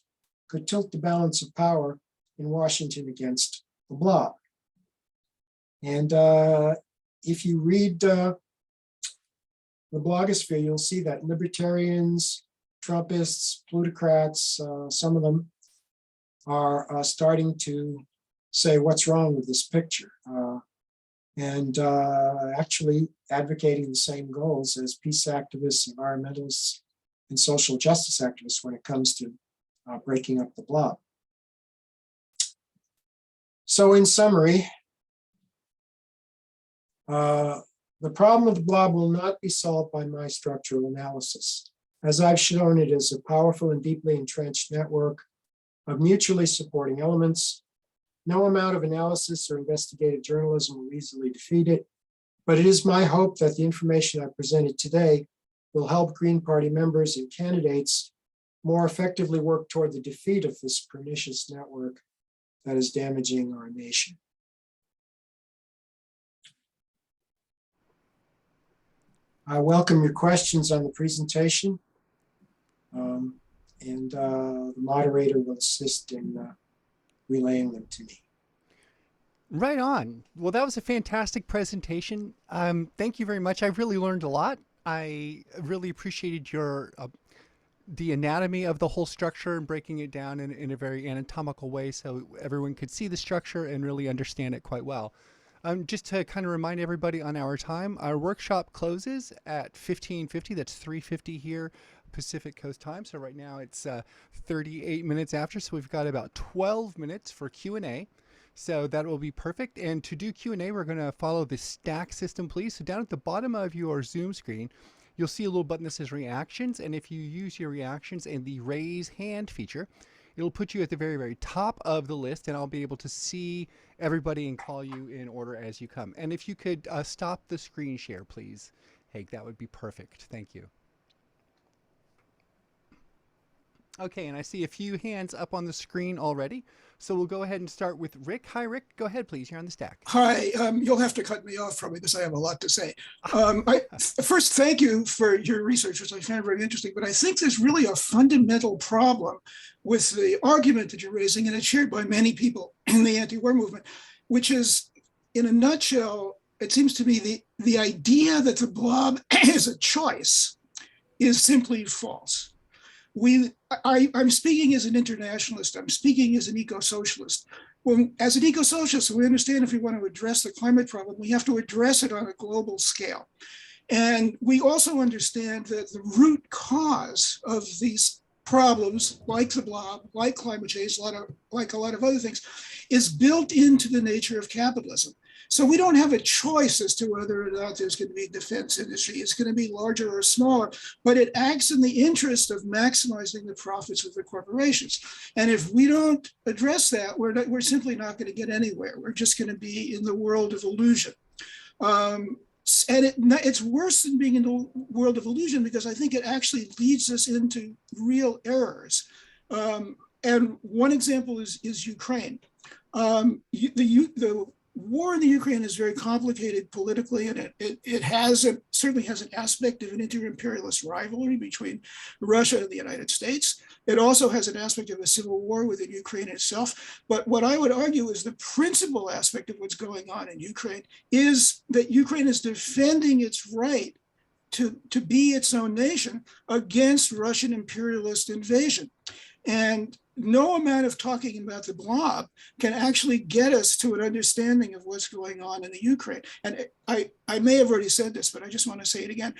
could tilt the balance of power in Washington against the Blob. And if you read the blogosphere, you'll see that libertarians, Trumpists, plutocrats, some of them are starting to say what's wrong with this picture, and actually advocating the same goals as peace activists, environmentalists, and social justice activists when it comes to breaking up the Blob. So in summary, the problem of the Blob will not be solved by my structural analysis. As I've shown, it is a powerful and deeply entrenched network of mutually supporting elements. No amount of analysis or investigative journalism will easily defeat it, but it is my hope that the information I presented today will help Green Party members and candidates more effectively work toward the defeat of this pernicious network that is damaging our nation. I welcome your questions on the presentation, and the moderator will assist in relaying them to me. Right on. Well, that was a fantastic presentation. Thank you very much. I really learned a lot. I really appreciated your the anatomy of the whole structure and breaking it down in a very anatomical way so everyone could see the structure and really understand it quite well. Just to kind of remind everybody on our time, our workshop closes at 15:50. That's 3:50 here, Pacific Coast time. So right now it's 38 minutes after. So we've got about 12 minutes for Q&A. So that will be perfect. And to do Q&A, we're going to follow the stack system, please. So down at the bottom of your Zoom screen, you'll see a little button that says reactions. And if you use your reactions and the raise hand feature, it'll put you at the very, very top of the list, and I'll be able to see everybody and call you in order as you come. And if you could stop the screen share, please, Hank, that would be perfect. Thank you. Okay, and I see a few hands up on the screen already. So we'll go ahead and start with Rick. Hi, Rick. Go ahead, please. You're on the stack. Hi. You'll have to cut me off probably because I have a lot to say. First, thank you for your research, which I found very interesting. But I think there's really a fundamental problem with the argument that you're raising, and it's shared by many people in the anti-war movement, which is, in a nutshell, it seems to me the idea that the Blob is a choice is simply false. I'm speaking as an internationalist. I'm speaking as an eco-socialist. As an eco-socialist, we understand if we want to address the climate problem, we have to address it on a global scale. And we also understand that the root cause of these problems, like the Blob, like climate change, like a lot of other things, is built into the nature of capitalism. So we don't have a choice as to whether or not there's going to be a defense industry. It's going to be larger or smaller, but it acts in the interest of maximizing the profits of the corporations. And if we don't address that, we're simply not going to get anywhere. We're just going to be in the world of illusion. And it's worse than being in the world of illusion because I think it actually leads us into real errors. And one example is Ukraine. The war in the Ukraine is very complicated politically, and it certainly has an aspect of an inter-imperialist rivalry between Russia and the United States. It also has an aspect of a civil war within Ukraine itself. But what I would argue is the principal aspect of what's going on in Ukraine is that Ukraine is defending its right to be its own nation against Russian imperialist invasion. And no amount of talking about the blob can actually get us to an understanding of what's going on in the Ukraine. And I may have already said this, but I just want to say it again.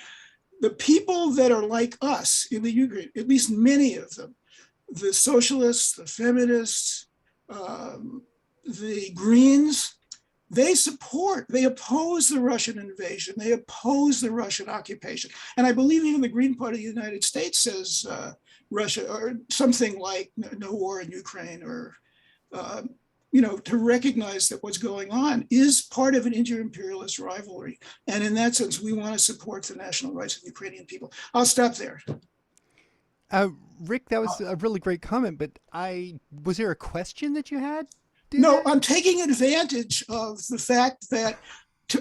The people that are like us in the Ukraine, at least many of them, the socialists, the feminists, the Greens, they oppose the Russian invasion. They oppose the Russian occupation. And I believe even the Green Party of the United States says Russia, or something like no war in Ukraine, or, to recognize that what's going on is part of an inter-imperialist rivalry. And in that sense, we want to support the national rights of the Ukrainian people. I'll stop there. Rick, that was a really great comment, but was there a question that you had? No, I'm taking advantage of the fact that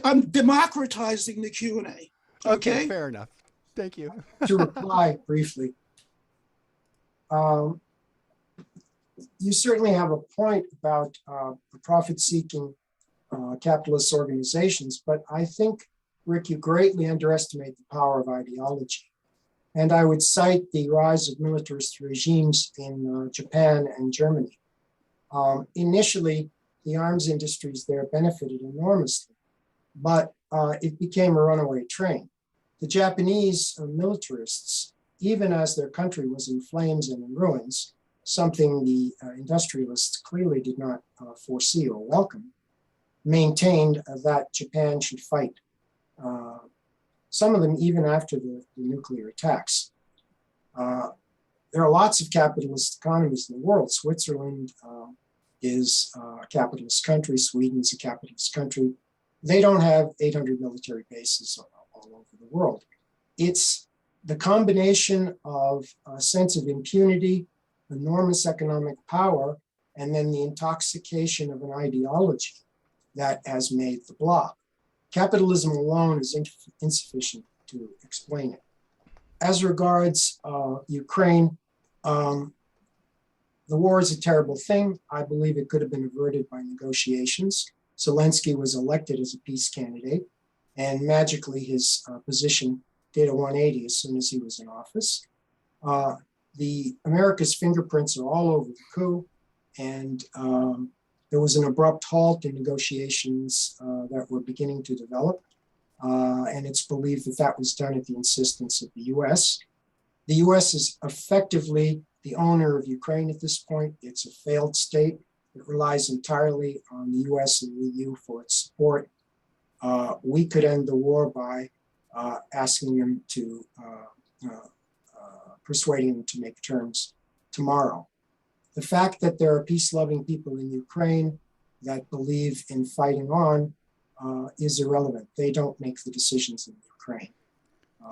I'm democratizing the Q&A. Okay, fair enough. Thank you. To reply briefly, you certainly have a point about profit-seeking capitalist organizations, but I think, Rick, you greatly underestimate the power of ideology. And I would cite the rise of militarist regimes in Japan and Germany. Initially, the arms industries there benefited enormously, but it became a runaway train. The Japanese militarists, even as their country was in flames and in ruins, something the industrialists clearly did not foresee or welcome, maintained that Japan should fight. Some of them even after the nuclear attacks. There are lots of capitalist economies in the world. Switzerland is a capitalist country. Sweden is a capitalist country. They don't have 800 military bases all over the world. It's the combination of a sense of impunity, enormous economic power, and then the intoxication of an ideology that has made the blob. Capitalism alone is insufficient to explain it. As regards Ukraine, the war is a terrible thing. I believe it could have been averted by negotiations. Zelensky was elected as a peace candidate, and magically his position did a 180 as soon as he was in office. The America's fingerprints are all over the coup, and there was an abrupt halt in negotiations that were beginning to develop. And it's believed that that was done at the insistence of the US. The US is effectively the owner of Ukraine at this point. It's a failed state. It relies entirely on the US and the EU for its support. We could end the war by asking them to, persuading them to make terms tomorrow. The fact that there are peace-loving people in Ukraine that believe in fighting on is irrelevant. They don't make the decisions in Ukraine.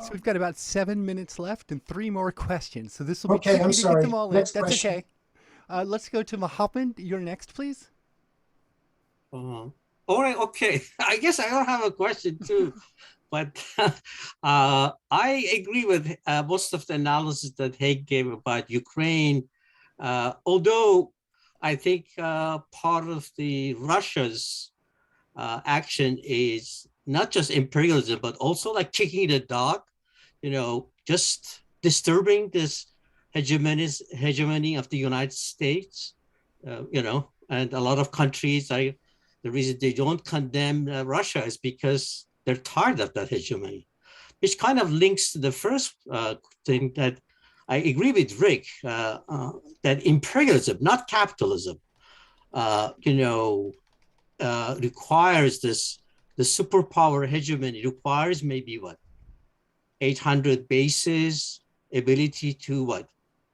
So we've got about 7 minutes left and 3 more questions. So this will be okay. tricky to get them all in. Next That's question. okay. Let's go to Mohammed. You're next, please. All right. Okay. I guess I don't have a question too, but I agree with most of the analysis that Haig gave about Ukraine. Although I think part of the Russia's action is not just imperialism, but also like kicking the dog, just disturbing this hegemony of the United States, and a lot of countries, the reason they don't condemn Russia is because they're tired of that hegemony, which kind of links to the first thing that I agree with Rick, that imperialism, not capitalism, requires the superpower hegemony requires maybe 800 bases, ability to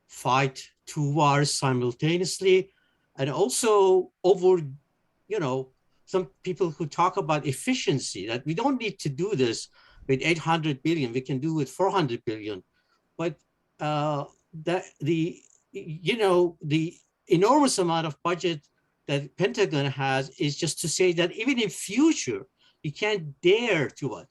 fight 2 wars simultaneously, and also over, some people who talk about efficiency, that we don't need to do this with 800 billion, we can do with 400 billion. But that the enormous amount of budget that Pentagon has is just to say that even in future, you can't dare to what?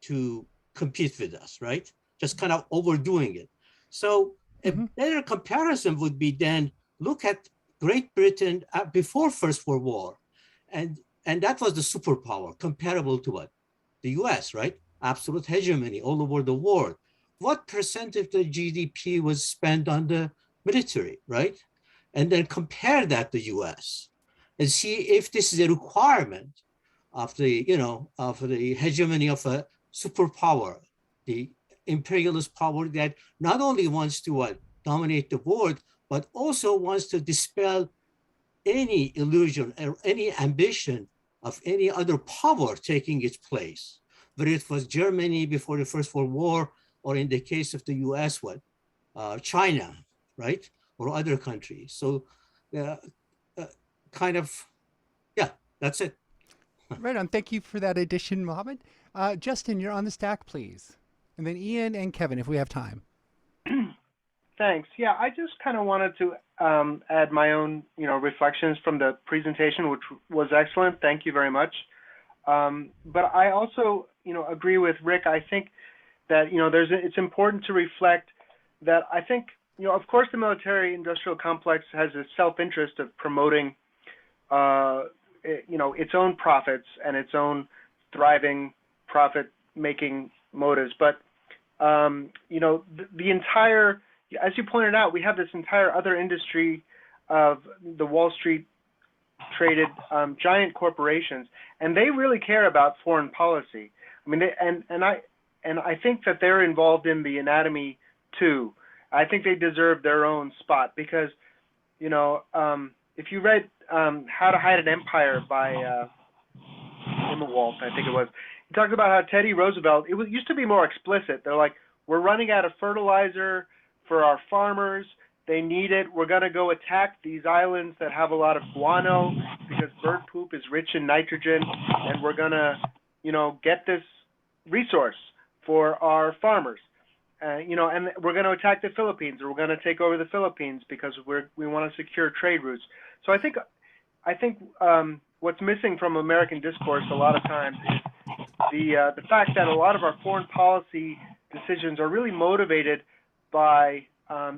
To compete with us, right? Just kind of overdoing it. So a better comparison would be then look at Great Britain before First World War. And that was the superpower comparable to what? The US, right? Absolute hegemony all over the world. What percent of the GDP was spent on the military, right? And then compare that to US and see if this is a requirement of the, of the hegemony of a superpower, the imperialist power that not only wants to dominate the world, but also wants to dispel any illusion or any ambition of any other power taking its place, whether it was Germany before the First World War, or in the case of the US, China, right? Or other countries. So that's it. Right on. Thank you for that addition, Mohammed. Justin, you're on the stack, please. And then Ian and Kevin, if we have time. Thanks. Yeah, I just kind of wanted to add my own, reflections from the presentation, which was excellent. Thank you very much. But I also, agree with Rick. I think that, it's important to reflect that I think, of course, the military-industrial complex has a self-interest of promoting, its own profits and its own thriving profit-making motives. But, the entire, as you pointed out, we have this entire other industry of the Wall Street traded giant corporations, and they really care about foreign policy. I mean, I think that they're involved in the anatomy too. I think they deserve their own spot because, if you read How to Hide an Empire by Immewalt, I think it was, he talks about how Teddy Roosevelt, used to be more explicit. They're like, we're running out of fertilizer for our farmers. They need it. We're going to go attack these islands that have a lot of guano because bird poop is rich in nitrogen, and we're going to, get this resource for our farmers. And we're going to attack the Philippines, or we're going to take over the Philippines because we want to secure trade routes. So I think what's missing from American discourse a lot of times is the fact that a lot of our foreign policy decisions are really motivated by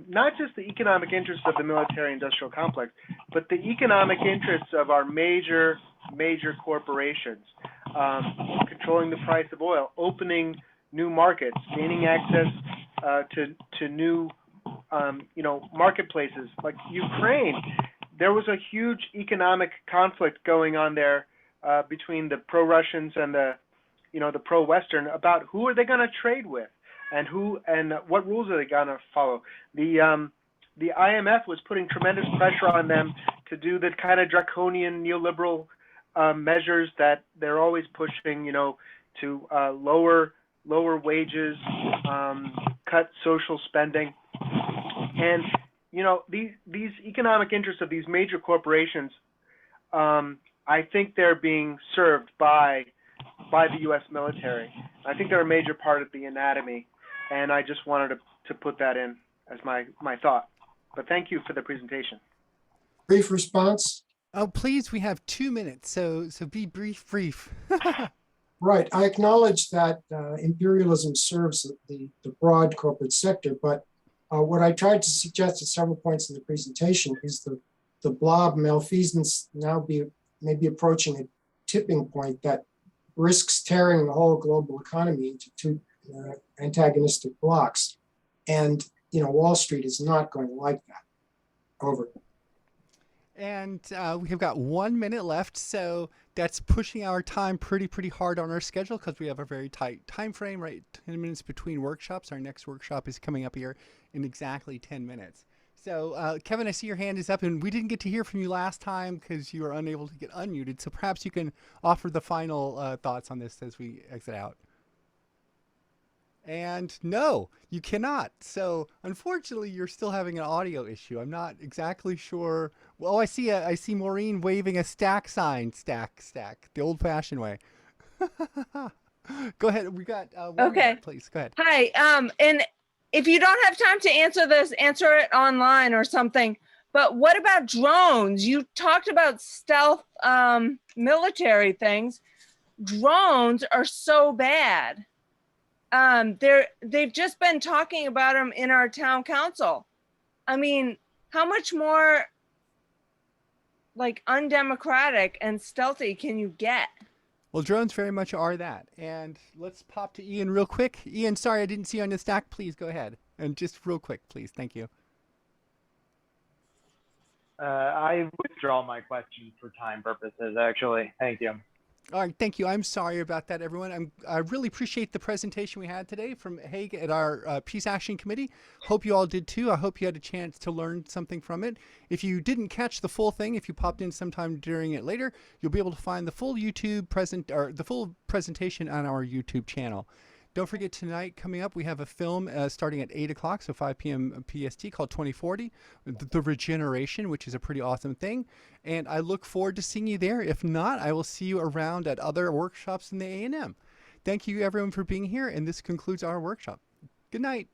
not just the economic interests of the military-industrial complex, but the economic interests of our major corporations, controlling the price of oil, opening new markets, gaining access to new, marketplaces like Ukraine. There was a huge economic conflict going on there between the pro-Russians and the pro-Western about who are they going to trade with and what rules are they going to follow. The IMF was putting tremendous pressure on them to do the kind of draconian neoliberal measures that they're always pushing, to lower wages, cut social spending. And, these economic interests of these major corporations, I think they're being served by the U.S. military. I think they're a major part of the anatomy, and I just wanted to put that in as my thought. But thank you for the presentation. Brief response? Oh, please, we have 2 minutes, so be brief. Right. I acknowledge that imperialism serves the broad corporate sector, but what I tried to suggest at several points in the presentation is the Blob malfeasance now maybe approaching a tipping point that risks tearing the whole global economy into two antagonistic blocks. And, Wall Street is not going to like that. Over. And we have got 1 minute left, so that's pushing our time pretty hard on our schedule because we have a very tight time frame, right? 10 minutes between workshops. Our next workshop is coming up here in exactly 10 minutes. So, Kevin, I see your hand is up, and we didn't get to hear from you last time because you were unable to get unmuted. So perhaps you can offer the final thoughts on this as we exit out. And no, you cannot. So unfortunately, you're still having an audio issue. I'm not exactly sure. Well, I see Maureen waving a stack sign. Stack, the old-fashioned way. Go ahead. We got one minute, please. Go ahead. Hi. And if you don't have time to answer this, answer it online or something. But what about drones? You talked about stealth military things. Drones are so bad. They've just been talking about them in our town council. I mean, how much more like undemocratic and stealthy can you get? Well, drones very much are that. And let's pop to Ian real quick. Ian, sorry I didn't see you on the stack. Please go ahead. And just real quick, please. Thank you. I withdraw my question for time purposes, actually. Thank you. All right, thank you. I'm sorry about that, everyone. I really appreciate the presentation we had today from Haig at our Peace Action Committee. Hope you all did too. I hope you had a chance to learn something from it. If you didn't catch the full thing, if you popped in sometime during it later, you'll be able to find the full the full presentation on our YouTube channel. Don't forget tonight coming up, we have a film starting at 8 o'clock, so 5 p.m. PST, called 2040, The Regeneration, which is a pretty awesome thing. And I look forward to seeing you there. If not, I will see you around at other workshops in the A&M. Thank you, everyone, for being here, and this concludes our workshop. Good night.